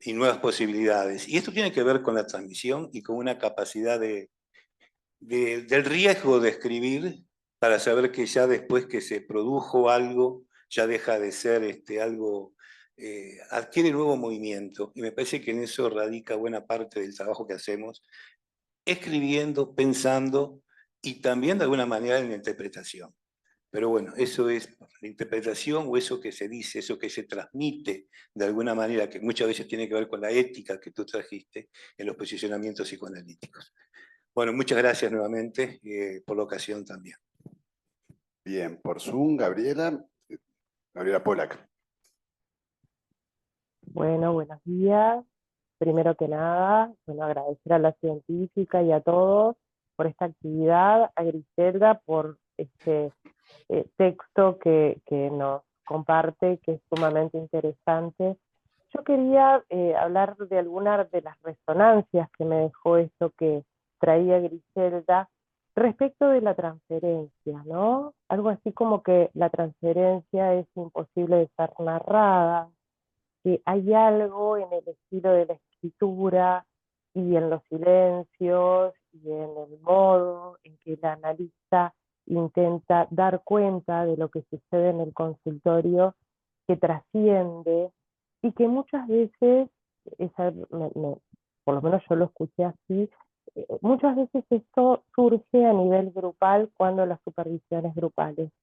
Speaker 7: y nuevas posibilidades. Y esto tiene que ver con la transmisión y con una capacidad del riesgo de escribir para saber que ya después que se produjo algo, ya deja de ser algo, adquiere nuevo movimiento. Y me parece que en eso radica buena parte del trabajo que hacemos, escribiendo, pensando y también de alguna manera en la interpretación. Pero bueno, eso es la interpretación o eso que se dice, eso que se transmite de alguna manera, que muchas veces tiene que ver con la ética que tú trajiste en los posicionamientos psicoanalíticos. Bueno, muchas gracias nuevamente por la ocasión también.
Speaker 1: Bien, por Zoom, Gabriela Polak.
Speaker 8: Bueno, buenos días. Primero que nada, bueno, agradecer a la científica y a todos por esta actividad, a Griselda por este texto que nos comparte, que es sumamente interesante. Yo quería hablar de algunas de las resonancias que me dejó esto que traía Griselda respecto de la transferencia, ¿no? Algo así como que la transferencia es imposible de ser narrada, que hay algo en el estilo de la escritura y en los silencios y en el modo en que el analista intenta dar cuenta de lo que sucede en el consultorio, que trasciende y que muchas veces, por lo menos yo lo escuché así, muchas veces esto surge a nivel grupal cuando la supervisión es grupales.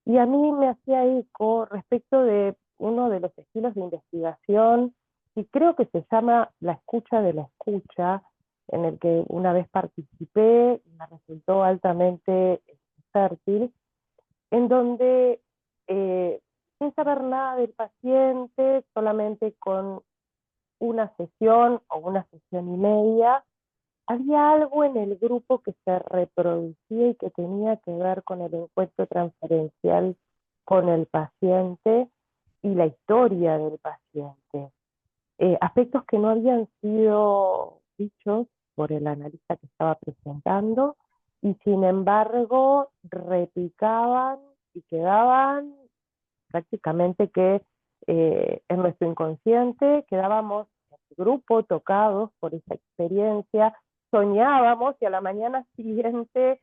Speaker 8: Y a mí me hacía eco respecto de uno de los estilos de investigación, y creo que se llama la escucha de la escucha, en el que una vez participé y me resultó altamente fértil, en donde sin saber nada del paciente, solamente con una sesión o una sesión y media, había algo en el grupo que se reproducía y que tenía que ver con el encuentro transferencial con el paciente y la historia del paciente. Aspectos que no habían sido dichos por el analista que estaba presentando y sin embargo repicaban y quedaban prácticamente que en nuestro inconsciente quedábamos en el grupo tocados por esa experiencia, soñábamos y a la mañana siguiente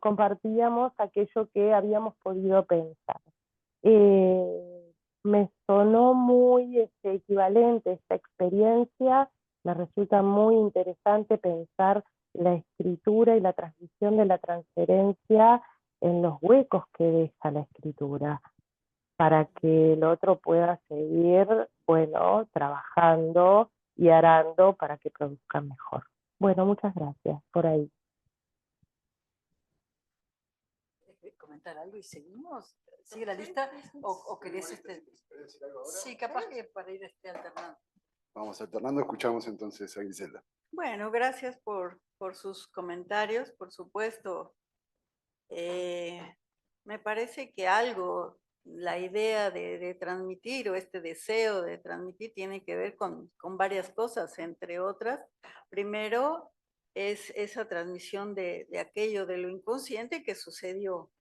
Speaker 8: compartíamos aquello que habíamos podido pensar. Me sonó muy equivalente esta experiencia, me resulta muy interesante pensar la escritura y la transmisión de la transferencia en los huecos que deja la escritura, para que el otro pueda seguir, bueno, trabajando y arando para que produzca mejor. Bueno, muchas gracias. Por ahí.
Speaker 3: ¿Comentar algo y seguimos? ¿Sigue la lista o querés Sí, capaz que para ir alternando.
Speaker 1: Vamos alternando, escuchamos entonces a Griselda.
Speaker 2: Bueno, gracias por sus comentarios, por supuesto. Me parece que la idea de transmitir o este deseo de transmitir tiene que ver con varias cosas, entre otras. Primero, es esa transmisión de aquello, de lo inconsciente que sucedió.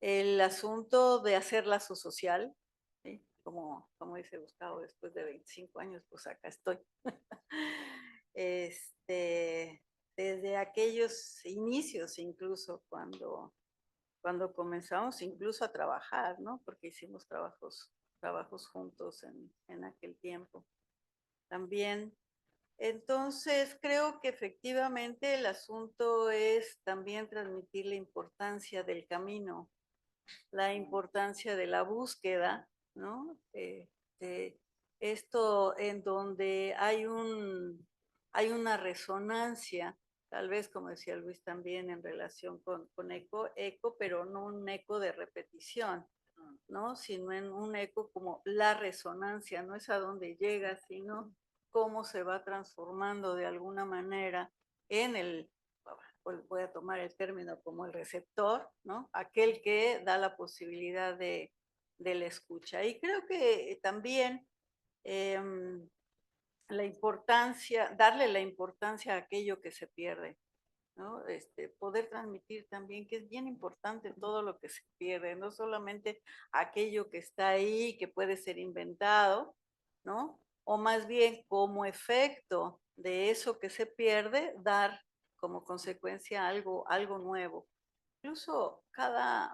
Speaker 2: El asunto de hacer lazo social, ¿sí? Como dice Gustavo, después de 25 años, pues acá estoy. Desde aquellos inicios, incluso cuando comenzamos incluso a trabajar, ¿no? Porque hicimos trabajos juntos en aquel tiempo. También, entonces, creo que efectivamente el asunto es también transmitir la importancia del camino, la importancia de la búsqueda, ¿no? Esto en donde hay una resonancia, tal vez como decía Luis también en relación con eco, pero no un eco de repetición, ¿no? Sino en un eco como la resonancia, no es a dónde llega, sino cómo se va transformando de alguna manera en voy a tomar el término como el receptor, ¿no? Aquel que da la posibilidad de la escucha. Y creo que también darle la importancia a aquello que se pierde, ¿no? Poder transmitir también que es bien importante todo lo que se pierde, no solamente aquello que está ahí, que puede ser inventado, ¿no? O más bien como efecto de eso que se pierde, dar como consecuencia algo nuevo. Incluso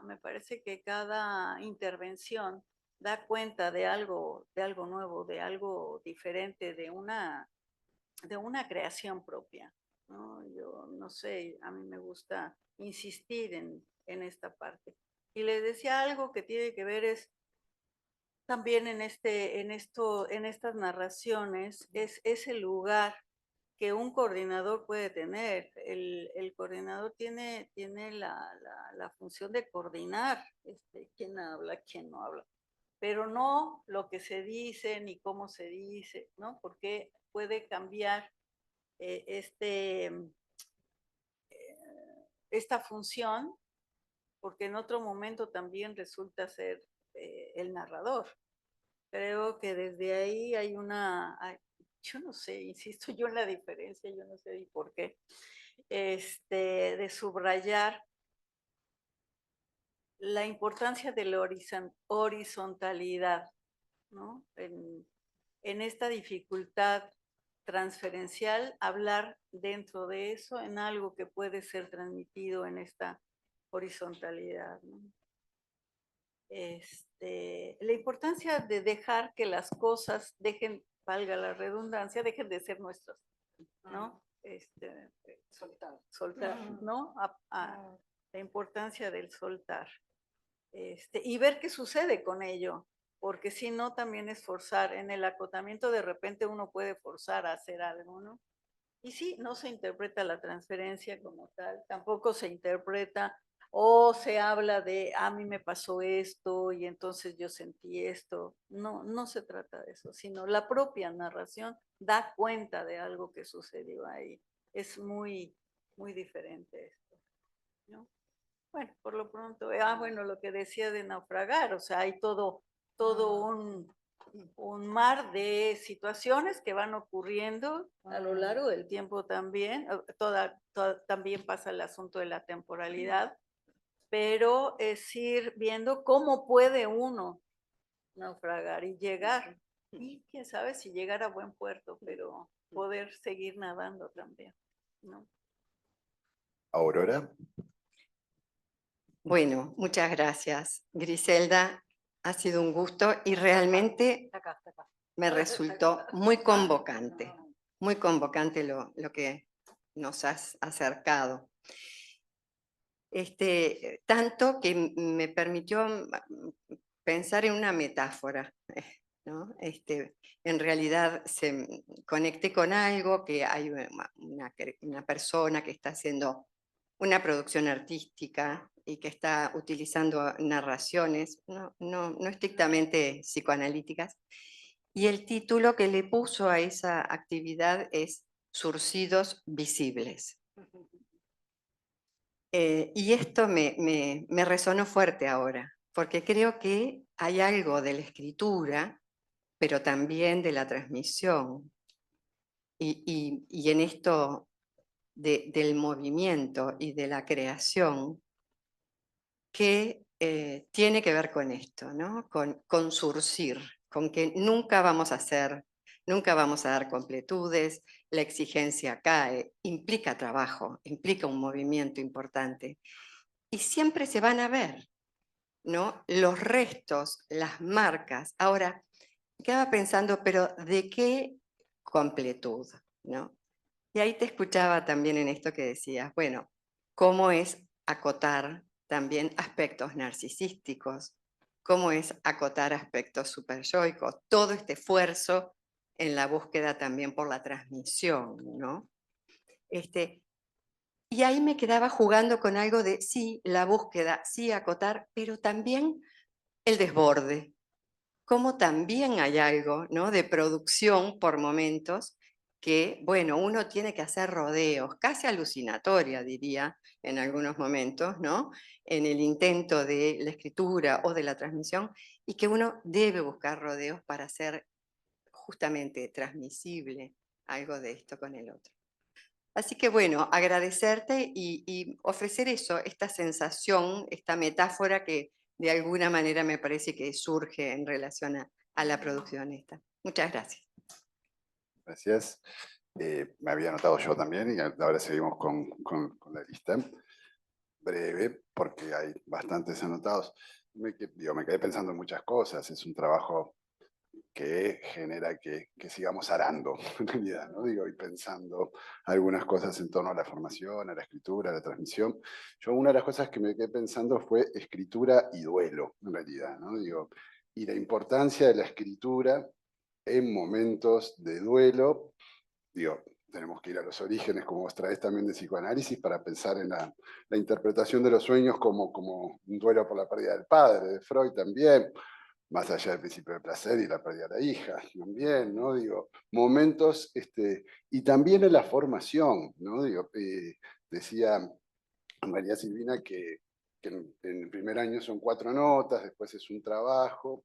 Speaker 2: me parece que cada intervención da cuenta de algo nuevo, de algo diferente, de una creación propia, ¿no? Yo no sé, a mí me gusta insistir en esta parte. Y les decía algo que tiene que ver es también en estas narraciones, es ese lugar que un coordinador puede tener. El coordinador tiene la función de coordinar quién habla, quién no habla. pero no lo que se dice ni cómo se dice, ¿no? Porque puede cambiar esta función, porque en otro momento también resulta ser el narrador. Creo que desde ahí hay yo no sé, insisto yo en la diferencia, yo no sé por qué, de subrayar la importancia de la horizontalidad, ¿no? En esta dificultad transferencial, hablar dentro de eso en algo que puede ser transmitido en esta horizontalidad, ¿no? La importancia de dejar que las cosas dejen, valga la redundancia, dejen de ser nuestras, ¿no? Soltar, ¿no? La importancia del soltar. Y ver qué sucede con ello, porque si no también es forzar. En el acotamiento de repente uno puede forzar a hacer algo, ¿no? Y sí, no se interpreta la transferencia como tal, tampoco se interpreta o se habla de, a mí me pasó esto y entonces yo sentí esto. No, no se trata de eso, sino la propia narración da cuenta de algo que sucedió ahí. Es muy, muy diferente esto, ¿no? Bueno, por lo pronto, bueno, lo que decía de naufragar, o sea, hay todo un mar de situaciones que van ocurriendo a lo largo del tiempo también. También pasa el asunto de la temporalidad, pero es ir viendo cómo puede uno naufragar y llegar. Y quién sabe si llegar a buen puerto, pero poder seguir nadando también, ¿no?
Speaker 1: Aurora.
Speaker 9: Bueno, muchas gracias, Griselda. Ha sido un gusto y realmente me resultó muy convocante lo que nos has acercado. Tanto que me permitió pensar en una metáfora, ¿no? En realidad conecté con algo, que hay una persona que está haciendo una producción artística y que está utilizando narraciones, no estrictamente psicoanalíticas, y el título que le puso a esa actividad es Surcidos Visibles. Y esto me resonó fuerte ahora, porque creo que hay algo de la escritura, pero también de la transmisión, y en esto del movimiento y de la creación, que tiene que ver con esto, ¿no? Con surcir, con que nunca vamos a dar completudes, la exigencia cae, implica trabajo, implica un movimiento importante. Y siempre se van a ver, ¿no? Los restos, las marcas. Ahora, quedaba pensando, pero ¿de qué completud, ¿no? Y ahí te escuchaba también en esto que decías, bueno, ¿cómo es acotar también aspectos narcisísticos? ¿Cómo es acotar aspectos superyoicos? Todo este esfuerzo en la búsqueda también por la transmisión, ¿no? Y ahí me quedaba jugando con algo de, sí, la búsqueda, sí, acotar, pero también el desborde. Como también hay algo, ¿no? De producción por momentos que, bueno, uno tiene que hacer rodeos, casi alucinatoria, diría, en algunos momentos, ¿no? En el intento de la escritura o de la transmisión, y que uno debe buscar rodeos para hacer justamente transmisible algo de esto con el otro. Así que bueno, agradecerte y ofrecer eso, esta sensación, esta metáfora que de alguna manera me parece que surge en relación a la producción esta. Muchas gracias.
Speaker 1: Gracias. Me había anotado yo también y ahora seguimos con la lista. Breve, porque hay bastantes anotados. Me quedé pensando en muchas cosas. Es un trabajo que genera que sigamos arando, en realidad, ¿no? Digo, y pensando algunas cosas en torno a la formación, a la escritura, a la transmisión. Yo una de las cosas que me quedé pensando fue escritura y duelo, en realidad, ¿no? Digo, y la importancia de la escritura en momentos de duelo. Digo, tenemos que ir a los orígenes, como vos traes también de psicoanálisis, para pensar en la interpretación de los sueños como un duelo por la pérdida del padre, de Freud también, Más allá del principio de placer y la pérdida de la hija, también, ¿no? Digo, momentos, y también en la formación, ¿no? Digo, decía María Silvina que en el primer año son 4 notas, después es un trabajo,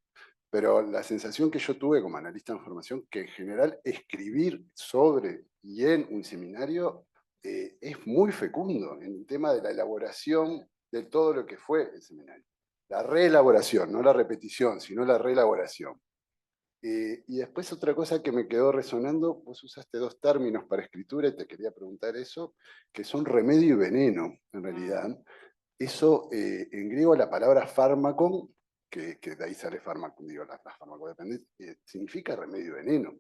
Speaker 1: pero la sensación que yo tuve como analista en formación, que en general escribir sobre y en un seminario es muy fecundo en el tema de la elaboración de todo lo que fue el seminario. La reelaboración, no la repetición, sino la reelaboración. Y después otra cosa que me quedó resonando, vos usaste 2 términos para escritura y te quería preguntar eso, que son remedio y veneno, en realidad. Eso, en griego la palabra fármaco, que de ahí sale fármaco, digo, la farmacodependencia, significa remedio y veneno.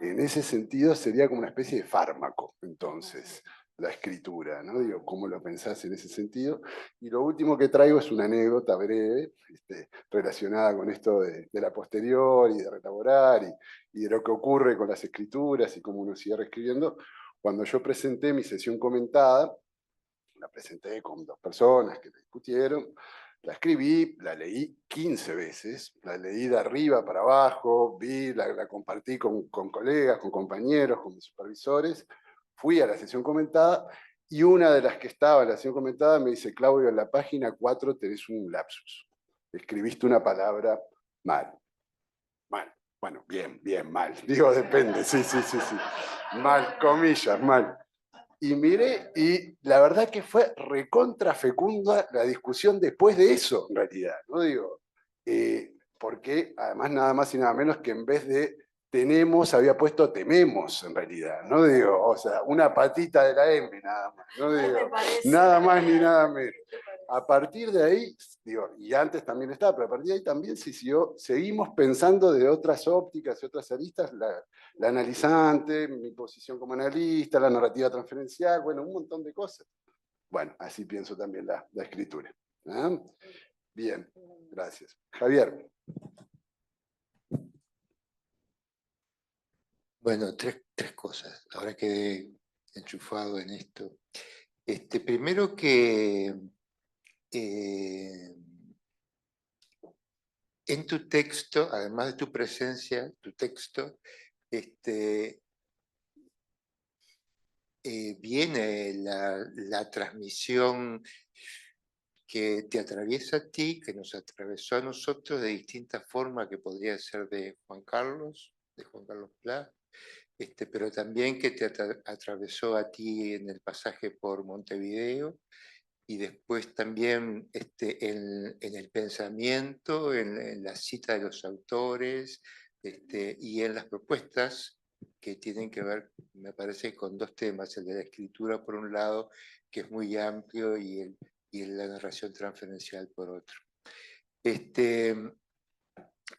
Speaker 1: En ese sentido sería como una especie de fármaco, entonces, la escritura, ¿no? Digo, ¿cómo lo pensás en ese sentido? Y lo último que traigo es una anécdota breve, relacionada con esto de la posterior y de relaborar y de lo que ocurre con las escrituras y cómo uno sigue reescribiendo. Cuando yo presenté mi sesión comentada, la presenté con 2 personas que la discutieron, la escribí, la leí 15 veces, la leí de arriba para abajo, la compartí con colegas, con compañeros, con mis supervisores, fui a la sesión comentada y una de las que estaba en la sesión comentada me dice, Claudio, en la página 4 tenés un lapsus, escribiste una palabra mal. Mal, bueno, bien, mal, digo, depende, sí. Mal, comillas, mal. Y miré, y la verdad que fue recontra fecunda la discusión después de eso, en realidad, ¿no? Digo, porque además nada más y nada menos que en vez de tenemos, había puesto tememos, en realidad, ¿no? Digo, o sea, una patita de la M, nada más, ¿no? Digo, nada más ni nada menos. A partir de ahí, digo, y antes también estaba, pero a partir de ahí también se siguió, seguimos pensando de otras ópticas y otras aristas, la analizante, mi posición como analista, la narrativa transferencial, bueno, un montón de cosas. Bueno, así pienso también la escritura. ¿Ah? Bien, gracias. Javier.
Speaker 10: Bueno, tres cosas. Ahora quedé enchufado en esto. Primero que en tu texto, además de tu presencia, tu texto, viene la transmisión que te atraviesa a ti, que nos atravesó a nosotros de distintas formas, que podría ser de Juan Carlos Pla, pero también que te atravesó a ti en el pasaje por Montevideo, y después también en el pensamiento, en la cita de los autores, y en las propuestas que tienen que ver, me parece, con 2 temas, el de la escritura por un lado, que es muy amplio, y la narración transferencial por otro.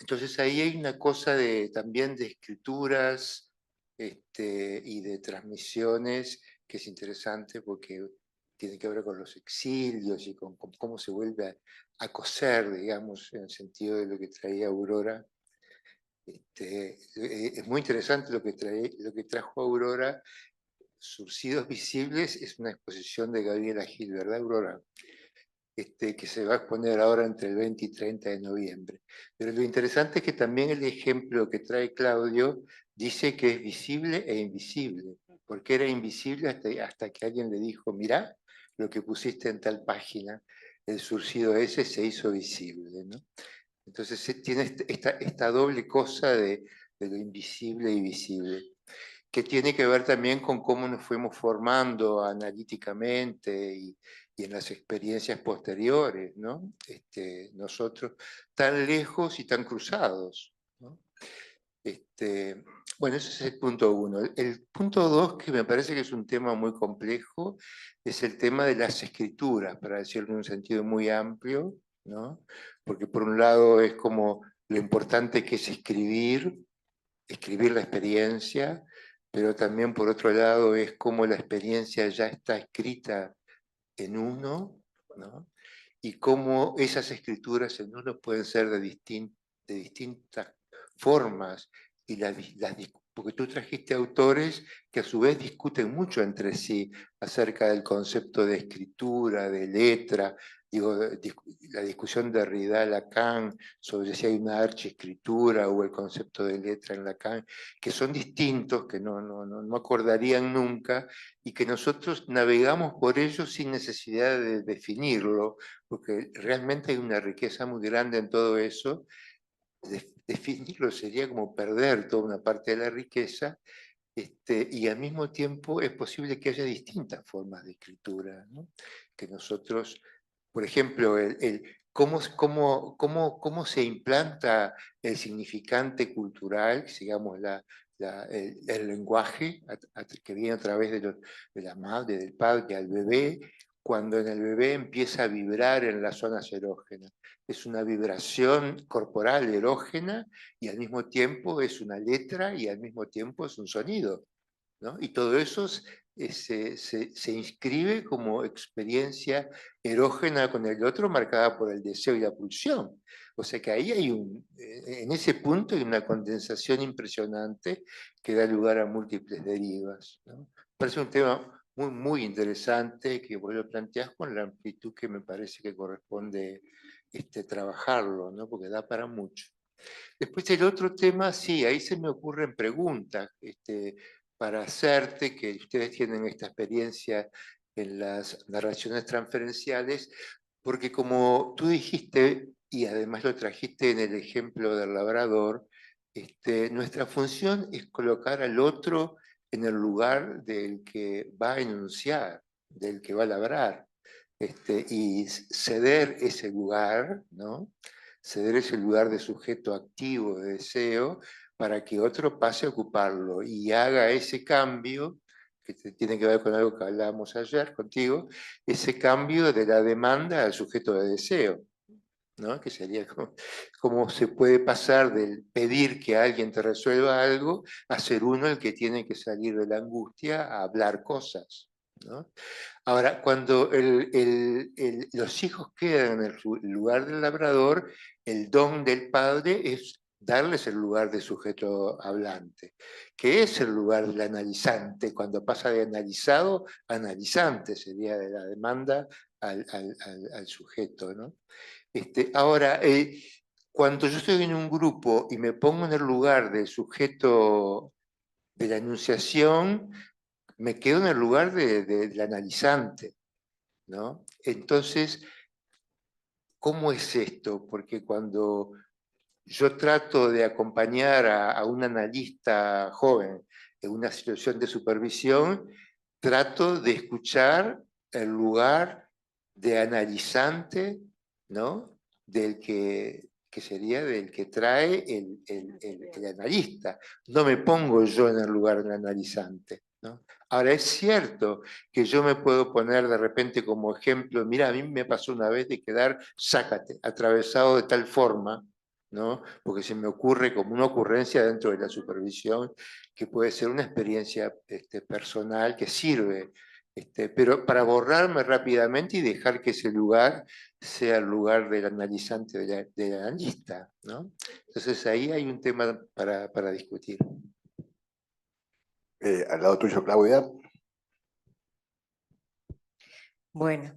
Speaker 10: Entonces ahí hay una cosa también de escrituras y de transmisiones que es interesante porque tiene que ver con los exilios y con cómo se vuelve a coser, digamos, en el sentido de lo que traía Aurora. Es muy interesante lo que trajo Aurora. Surcidos Visibles es una exposición de Gabriela Gil, ¿verdad, Aurora? Que se va a exponer ahora entre el 20 y 30 de noviembre. Pero lo interesante es que también el ejemplo que trae Claudio dice que es visible e invisible, porque era invisible hasta que alguien le dijo, mirá lo que pusiste en tal página, el surcido ese se hizo visible, ¿no? Entonces tiene esta doble cosa de lo invisible y visible, que tiene que ver también con cómo nos fuimos formando analíticamente y en las experiencias posteriores, ¿no? Nosotros tan lejos y tan cruzados, ¿no? Bueno, ese es el punto 1. El punto 2, que me parece que es un tema muy complejo, es el tema de las escrituras, para decirlo en un sentido muy amplio, ¿no? Porque por un lado es como lo importante que es escribir la experiencia, pero también por otro lado es como la experiencia ya está escrita en uno, ¿no? Y cómo esas escrituras en uno pueden ser de distintas formas, porque tú trajiste autores que a su vez discuten mucho entre sí acerca del concepto de escritura, de letra, digo, la discusión de Derrida-Lacan sobre si hay una archiescritura o el concepto de letra en Lacan, que son distintos, que no acordarían nunca, y que nosotros navegamos por ellos sin necesidad de definirlo, porque realmente hay una riqueza muy grande en todo eso. Definirlo sería como perder toda una parte de la riqueza, y al mismo tiempo es posible que haya distintas formas de escritura, ¿no? Que nosotros, por ejemplo, cómo se implanta el significante cultural, digamos, el lenguaje que viene a través de la madre, del padre al bebé, cuando en el bebé empieza a vibrar en las zonas erógenas. Es una vibración corporal erógena y al mismo tiempo es una letra y al mismo tiempo es un sonido, ¿no? Y todo eso se inscribe como experiencia erógena con el otro marcada por el deseo y la pulsión. O sea que ahí hay en ese punto hay una condensación impresionante que da lugar a múltiples derivas, ¿no? Parece un tema muy, muy interesante que vos lo planteás con la amplitud que me parece que corresponde trabajarlo, ¿no? Porque da para mucho. Después el otro tema, sí, ahí se me ocurren preguntas para hacerte, que ustedes tienen esta experiencia en las narraciones transferenciales, porque como tú dijiste, y además lo trajiste en el ejemplo del labrador, nuestra función es colocar al otro en el lugar del que va a enunciar, del que va a labrar, y ceder ese lugar, ¿no? Ceder ese lugar de sujeto activo, de deseo, para que otro pase a ocuparlo y haga ese cambio, que tiene que ver con algo que hablábamos ayer contigo, ese cambio de la demanda al sujeto de deseo, ¿no? Que sería cómo se puede pasar del pedir que alguien te resuelva algo a ser uno el que tiene que salir de la angustia a hablar cosas, ¿no? Ahora, cuando los hijos quedan en el lugar del labrador, el don del padre es darles el lugar de sujeto hablante, que es el lugar del analizante, cuando pasa de analizado a analizante, sería de la demanda al sujeto, ¿no? Ahora, cuando yo estoy en un grupo y me pongo en el lugar del sujeto de la enunciación, me quedo en el lugar del analizante, ¿no? Entonces, ¿cómo es esto? Porque cuando yo trato de acompañar a un analista joven en una situación de supervisión, trato de escuchar el lugar de analizante, ¿no? Del que sería del que trae el analista. No me pongo yo en el lugar del analizante, ¿no? Ahora, es cierto que yo me puedo poner de repente como ejemplo, mira, a mí me pasó una vez de quedar, sácate, atravesado de tal forma, ¿no? Porque se me ocurre como una ocurrencia dentro de la supervisión que puede ser una experiencia personal que sirve, pero para borrarme rápidamente y dejar que ese lugar sea el lugar del analizante, del analista, ¿no? Entonces ahí hay un tema para discutir.
Speaker 1: Al lado tuyo, Claudia.
Speaker 11: Bueno,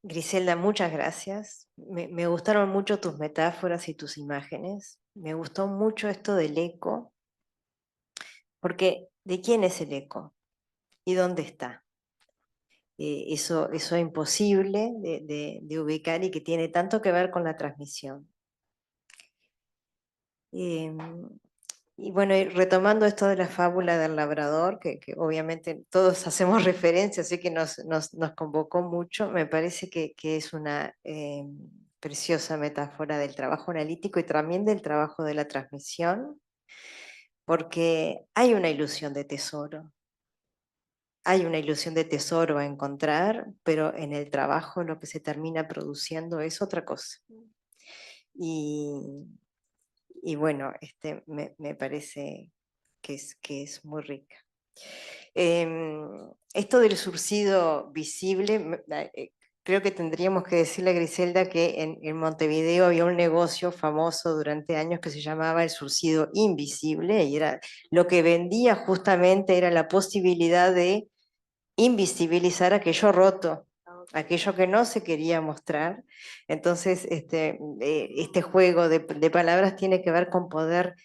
Speaker 11: Griselda, muchas gracias. Me gustaron mucho tus metáforas y tus imágenes. Me gustó mucho esto del eco, porque ¿de quién es el eco? ¿Y dónde está? Eso es imposible de ubicar y que tiene tanto que ver con la transmisión. Y bueno, y retomando esto de la fábula del labrador, que obviamente todos hacemos referencia, así que nos convocó mucho, me parece que es una preciosa metáfora del trabajo analítico y también del trabajo de la transmisión, porque hay una ilusión de tesoro. Hay una ilusión de tesoro a encontrar, pero en el trabajo lo que se termina produciendo es otra cosa. Y bueno, me parece que es muy rica. Esto del surcido visible, creo que tendríamos que decirle a Griselda que en Montevideo había un negocio famoso durante años que se llamaba el surcido invisible, y era, lo que vendía justamente era la posibilidad de invisibilizar aquello roto. aquello que no se quería mostrar. Entonces, este juego de palabras tiene que ver con poder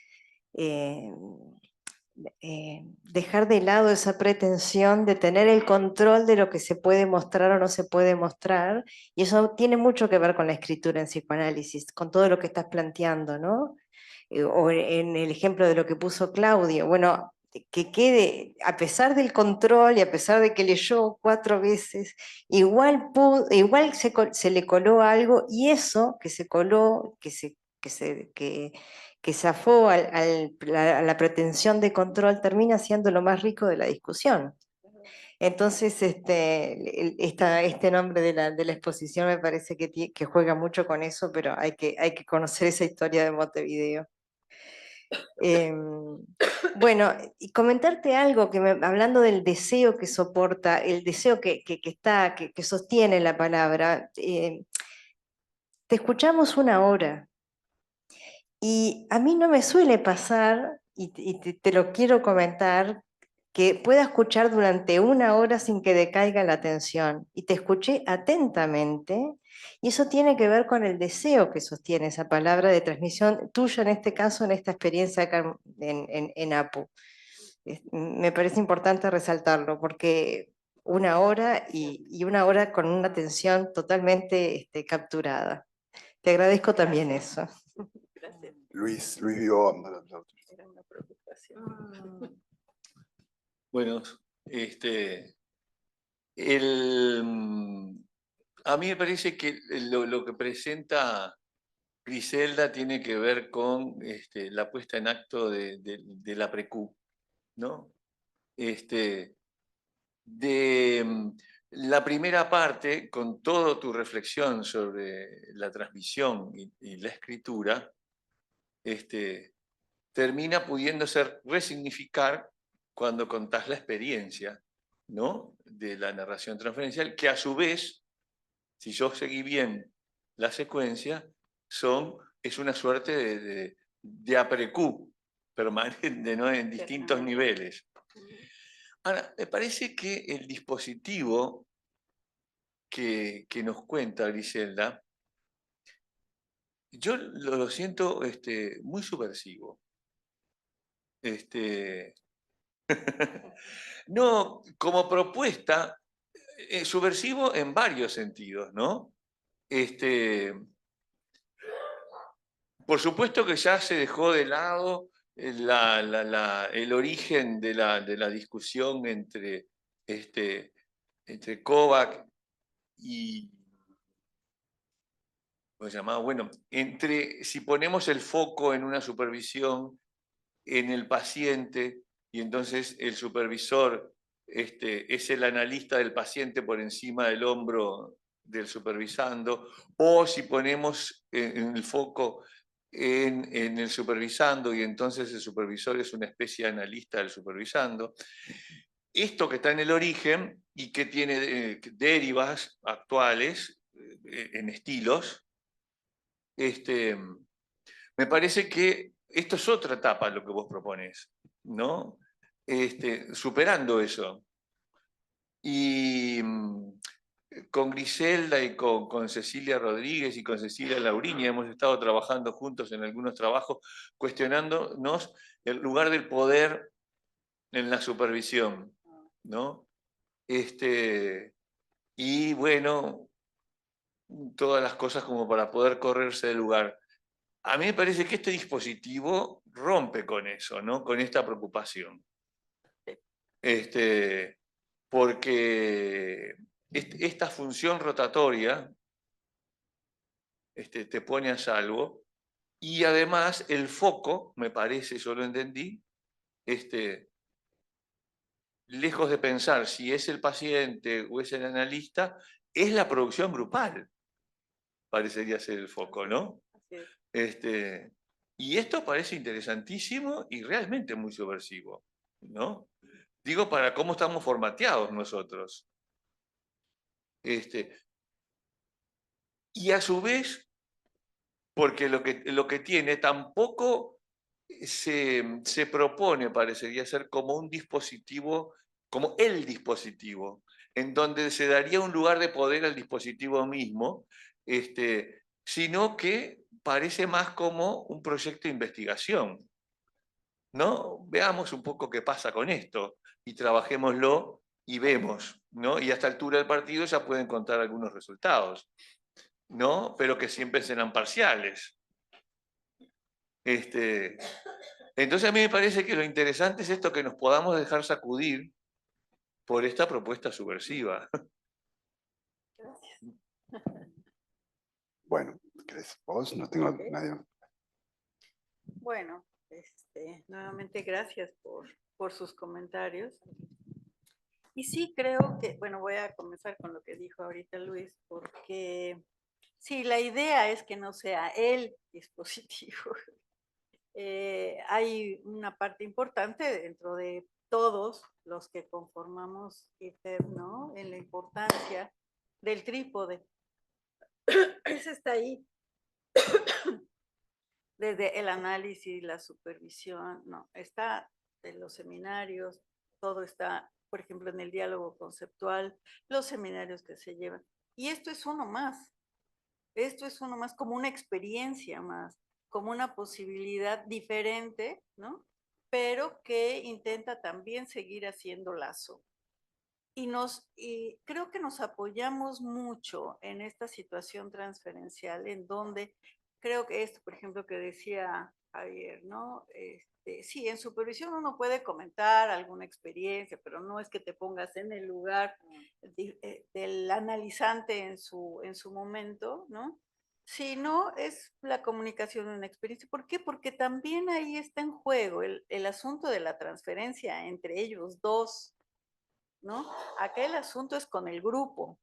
Speaker 11: dejar de lado esa pretensión de tener el control de lo que se puede mostrar o no se puede mostrar, y eso tiene mucho que ver con la escritura en psicoanálisis, con todo lo que estás planteando, ¿no? O en el ejemplo de lo que puso Claudio, bueno, que quede, a pesar del control y a pesar de que leyó 4 veces, igual se le coló algo, y eso que se coló, que zafó a la pretensión de control, termina siendo lo más rico de la discusión. Entonces, este nombre de la exposición me parece que juega mucho con eso, pero hay que conocer esa historia de Montevideo. Bueno, y comentarte algo, hablando del deseo que soporta, el deseo que sostiene la palabra. Te escuchamos 1 hora, y a mí no me suele pasar, y te lo quiero comentar, que pueda escuchar durante 1 hora sin que decaiga la atención. Y te escuché atentamente, y eso tiene que ver con el deseo que sostiene esa palabra de transmisión tuya, en este caso, en esta experiencia acá en APU. Me parece importante resaltarlo, porque 1 hora y 1 hora con una atención totalmente capturada. Te agradezco también eso.
Speaker 2: Gracias.
Speaker 1: Luis vio.
Speaker 2: Era una preocupación.
Speaker 12: Bueno, a mí me parece que lo que presenta Griselda tiene que ver con la puesta en acto de la PRECU, ¿no? La primera parte, con toda tu reflexión sobre la transmisión y la escritura, termina pudiéndose resignificar cuando contás la experiencia, ¿no?, de la narración transferencial, que a su vez, si yo seguí bien la secuencia, es una suerte de aprecú permanente, ¿no?, en distintos niveles. Ahora, me parece que el dispositivo que nos cuenta Griselda, yo lo siento muy subversivo. No, como propuesta, subversivo en varios sentidos, ¿no? Por supuesto que ya se dejó de lado el origen de la discusión entre Kovac y... ¿cómo se llamaba? Bueno, si ponemos el foco en una supervisión en el paciente, y entonces el supervisor es el analista del paciente por encima del hombro del supervisando, o si ponemos en el foco en el supervisando, y entonces el supervisor es una especie de analista del supervisando. Esto que está en el origen y que tiene derivas actuales en estilos, me parece que esto es otra etapa lo que vos proponés, ¿no? Superando eso. Y con Griselda y con Cecilia Rodríguez y con Cecilia Laurini hemos estado trabajando juntos en algunos trabajos, cuestionándonos el lugar del poder en la supervisión, ¿no? Y bueno, todas las cosas como para poder correrse del lugar. A mí me parece que este dispositivo rompe con eso, ¿no?, con esta preocupación. Porque esta función rotatoria te pone a salvo, y además el foco, me parece, yo lo entendí, lejos de pensar si es el paciente o es el analista, es la producción grupal, parecería ser el foco, ¿no? Y esto parece interesantísimo y realmente muy subversivo, ¿no? Digo, para cómo estamos formateados nosotros. Y a su vez, porque lo que tiene tampoco se propone, parecería ser, como un dispositivo como el dispositivo, en donde se daría un lugar de poder al dispositivo mismo, sino que parece más como un proyecto de investigación, ¿no? Veamos un poco qué pasa con esto y trabajémoslo y vemos, ¿no? Y a esta altura del partido ya pueden contar algunos resultados, ¿no? Pero que siempre serán parciales. Entonces a mí me parece que lo interesante es esto, que nos podamos dejar sacudir por esta propuesta subversiva.
Speaker 1: Bueno, ¿querés vos? No tengo nadie.
Speaker 2: Bueno, nuevamente gracias por sus comentarios. Y sí creo que, bueno, voy a comenzar con lo que dijo ahorita Luis, porque sí, la idea es que no sea el dispositivo. Hay una parte importante dentro de todos los que conformamos ITER, ¿no? En la importancia del trípode. Ese está ahí. Desde el análisis, la supervisión, no, está de los seminarios, todo está, por ejemplo, en el diálogo conceptual, los seminarios que se llevan. Y esto es uno más, como una experiencia más, como una posibilidad diferente, ¿no? Pero que intenta también seguir haciendo lazo. Y creo que nos apoyamos mucho en esta situación transferencial, en donde creo que esto, por ejemplo, que decía Javier, ¿no? Sí, en supervisión uno puede comentar alguna experiencia, pero no es que te pongas en el lugar del analizante en su momento, ¿no? Sino es la comunicación de una experiencia. ¿Por qué? Porque también ahí está en juego el asunto de la transferencia entre ellos dos, ¿no? Acá el asunto es con el grupo.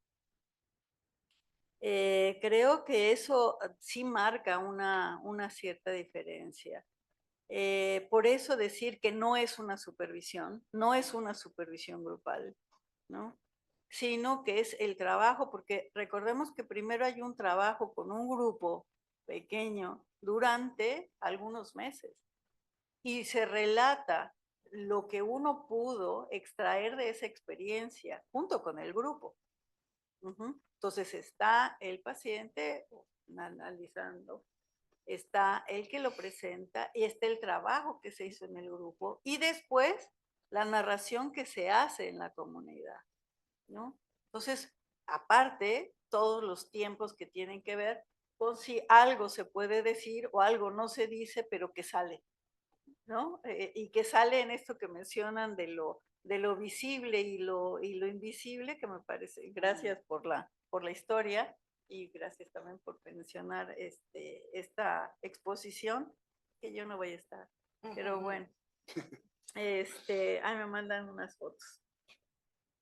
Speaker 2: Creo que eso sí marca una cierta diferencia. Por eso decir que no es una supervisión grupal, ¿no? Sino que es el trabajo, porque recordemos que primero hay un trabajo con un grupo pequeño durante algunos meses y se relata lo que uno pudo extraer de esa experiencia junto con el grupo. Entonces está el paciente analizando, está el que lo presenta y está el trabajo que se hizo en el grupo y después la narración que se hace en la comunidad, ¿no? Entonces, aparte, todos los tiempos que tienen que ver con si algo se puede decir o algo no se dice, pero que sale, ¿no? Y que sale en esto que mencionan de lo visible y lo invisible, que me parece, gracias por la historia y gracias también por mencionar esta exposición, que yo no voy a estar, pero bueno, ahí me mandan unas fotos.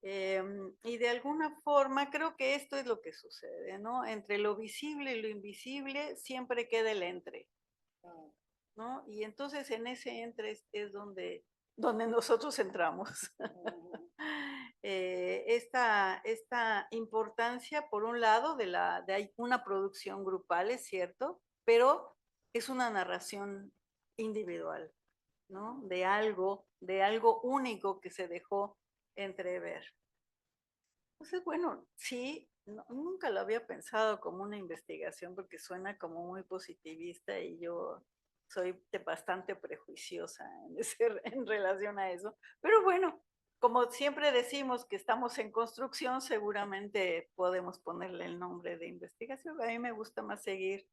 Speaker 2: Y de alguna forma creo que esto es lo que sucede, ¿no? Entre lo visible y lo invisible siempre queda el entre, ¿no? Y entonces en ese entre es donde nosotros entramos. Esta importancia, por un lado, de una producción grupal, es cierto, pero es una narración individual, ¿no? De algo único que se dejó entrever. Entonces, bueno, sí, nunca lo había pensado como una investigación porque suena como muy positivista y yo soy bastante prejuiciosa en relación a eso. Pero bueno, como siempre decimos que estamos en construcción, seguramente podemos ponerle el nombre de investigación. A mí me gusta más seguir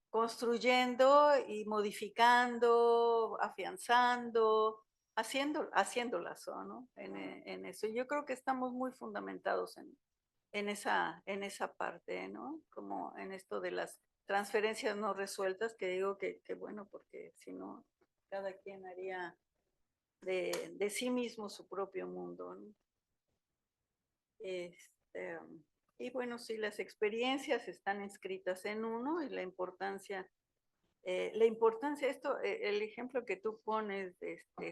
Speaker 2: construyendo y modificando, afianzando, haciendo lazo, ¿no? En eso. Yo creo que estamos muy fundamentados en esa parte, ¿no? Como en esto de las transferencias no resueltas, que digo que bueno, porque si no, cada quien haría de sí mismo su propio mundo, ¿no? Y bueno, sí, las experiencias están escritas en uno y la importancia, el ejemplo que tú pones,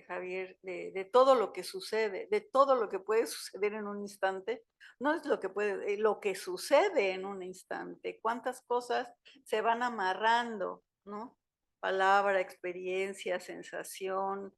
Speaker 2: Javier, de todo lo que sucede, de todo lo que puede suceder en un instante, no es lo que sucede en un instante, cuántas cosas se van amarrando, ¿no? Palabra, experiencia, sensación,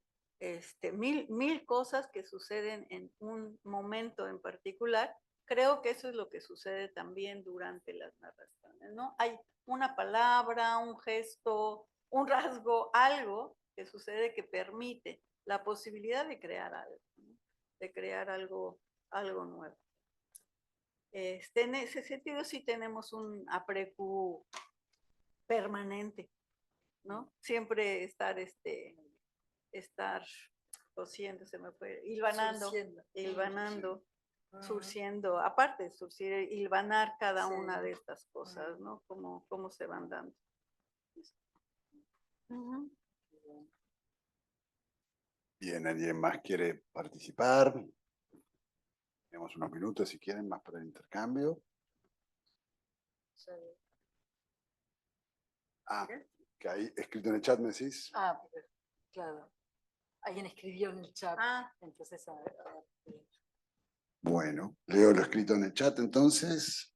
Speaker 2: mil cosas que suceden en un momento en particular. Creo que eso es lo que sucede también durante las narraciones, ¿no? Hay una palabra, un gesto, un rasgo, algo que sucede que permite la posibilidad de crear algo, ¿no? De crear algo nuevo. En ese sentido sí tenemos un aprecu permanente, ¿no? Siempre estar cosiendo, se me fue, hilvanando, surciendo, aparte de surcir, hilvanar cada una de estas cosas, ¿no? Cómo se van dando.
Speaker 1: Bien, ¿alguien más quiere participar? Tenemos unos minutos si quieren más para el intercambio. Ah, que ahí escrito en el chat me decís.
Speaker 3: Ah, claro. Alguien escribió en el chat. Entonces, a ver.
Speaker 1: Bueno, leo lo escrito en el chat entonces.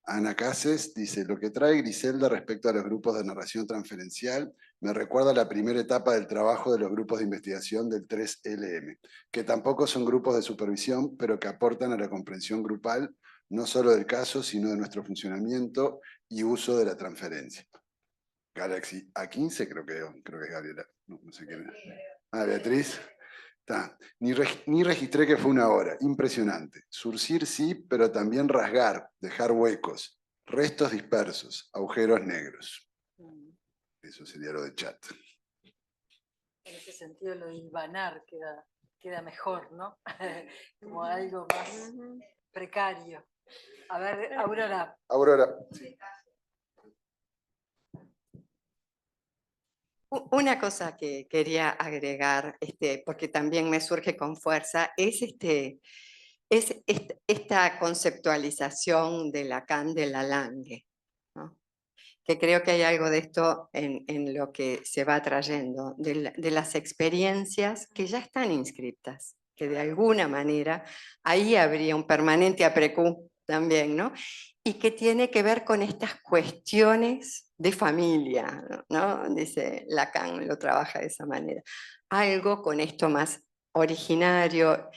Speaker 1: Ana Cases dice, lo que trae Griselda respecto a los grupos de narración transferencial me recuerda a la primera etapa del trabajo de los grupos de investigación del 3LM, que tampoco son grupos de supervisión, pero que aportan a la comprensión grupal, no solo del caso, sino de nuestro funcionamiento y uso de la transferencia. Galaxy A15, creo que es Gabriela, no sé quién es. Ah, Beatriz. Ni registré que fue una hora, impresionante. Surcir sí, pero también rasgar, dejar huecos, restos dispersos, agujeros negros. Eso sería lo de chat.
Speaker 3: En ese sentido lo de hilvanar queda mejor, ¿no? Como algo más precario. A ver, Aurora.
Speaker 1: Aurora.
Speaker 9: Una cosa que quería agregar, porque también me surge con fuerza, es esta conceptualización de Lacan de Lalande, ¿no? Que creo que hay algo de esto en lo que se va trayendo, de las experiencias que ya están inscritas, que de alguna manera ahí habría un permanente aprecú también, ¿no? Y que tiene que ver con estas cuestiones de familia, ¿no? Dice Lacan, lo trabaja de esa manera. Algo con esto más originario,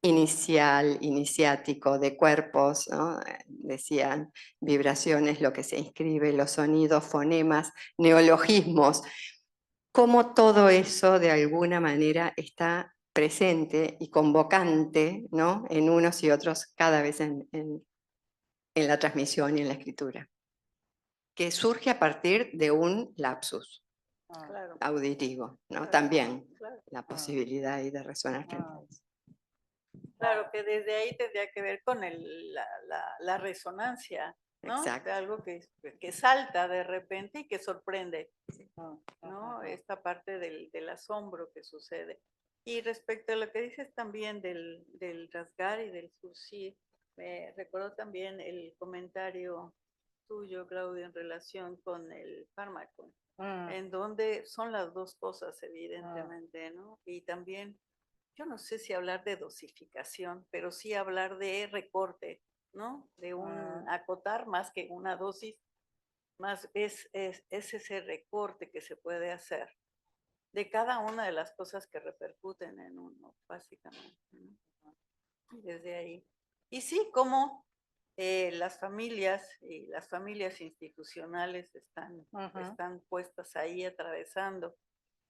Speaker 9: iniciático, de cuerpos, ¿no? Decían, vibraciones, lo que se inscribe, los sonidos, fonemas, neologismos, cómo todo eso de alguna manera está presente y convocante, ¿no? En unos y otros cada vez en la transmisión y en la escritura, que surge a partir de un lapsus auditivo, ¿no? También la posibilidad ahí de resonar frente a eso.
Speaker 2: Claro, que desde ahí tendría que ver con la resonancia, ¿no?
Speaker 9: Exacto.
Speaker 2: De algo que salta de repente y que sorprende, ¿no? Esta parte del asombro que sucede. Y respecto a lo que dices también del rasgar y del surcir, me recuerdo también el comentario tuyo, Claudia, en relación con el fármaco, en donde son las dos cosas, evidentemente, ¿no? Y también, yo no sé si hablar de dosificación, pero sí hablar de recorte, ¿no? De un acotar más que una dosis, más es ese recorte que se puede hacer de cada una de las cosas que repercuten en uno, básicamente, ¿no? Desde ahí. Y sí, como las familias y las familias institucionales están puestas ahí atravesando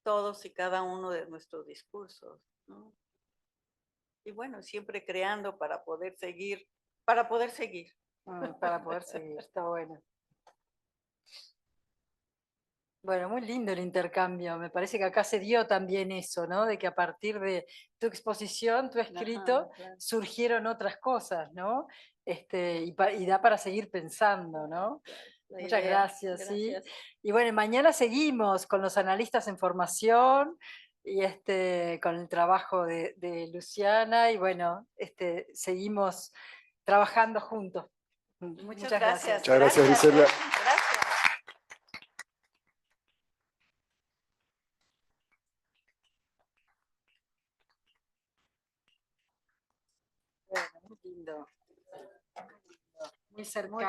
Speaker 2: todos y cada uno de nuestros discursos, ¿no? Y bueno, siempre creando para poder seguir, para poder seguir.
Speaker 3: Para poder seguir, está bueno. Bueno, muy lindo el intercambio. Me parece que acá se dio también eso, ¿no? De que a partir de tu exposición, tu escrito, surgieron otras cosas, ¿no? Y da para seguir pensando, ¿no? Muchas gracias, sí. Y bueno, mañana seguimos con los analistas en formación y con el trabajo de Luciana y bueno, seguimos trabajando juntos.
Speaker 2: Muchas gracias.
Speaker 1: Muchas gracias, Griselda.
Speaker 3: Bueno, muy lindo. Muy cercano.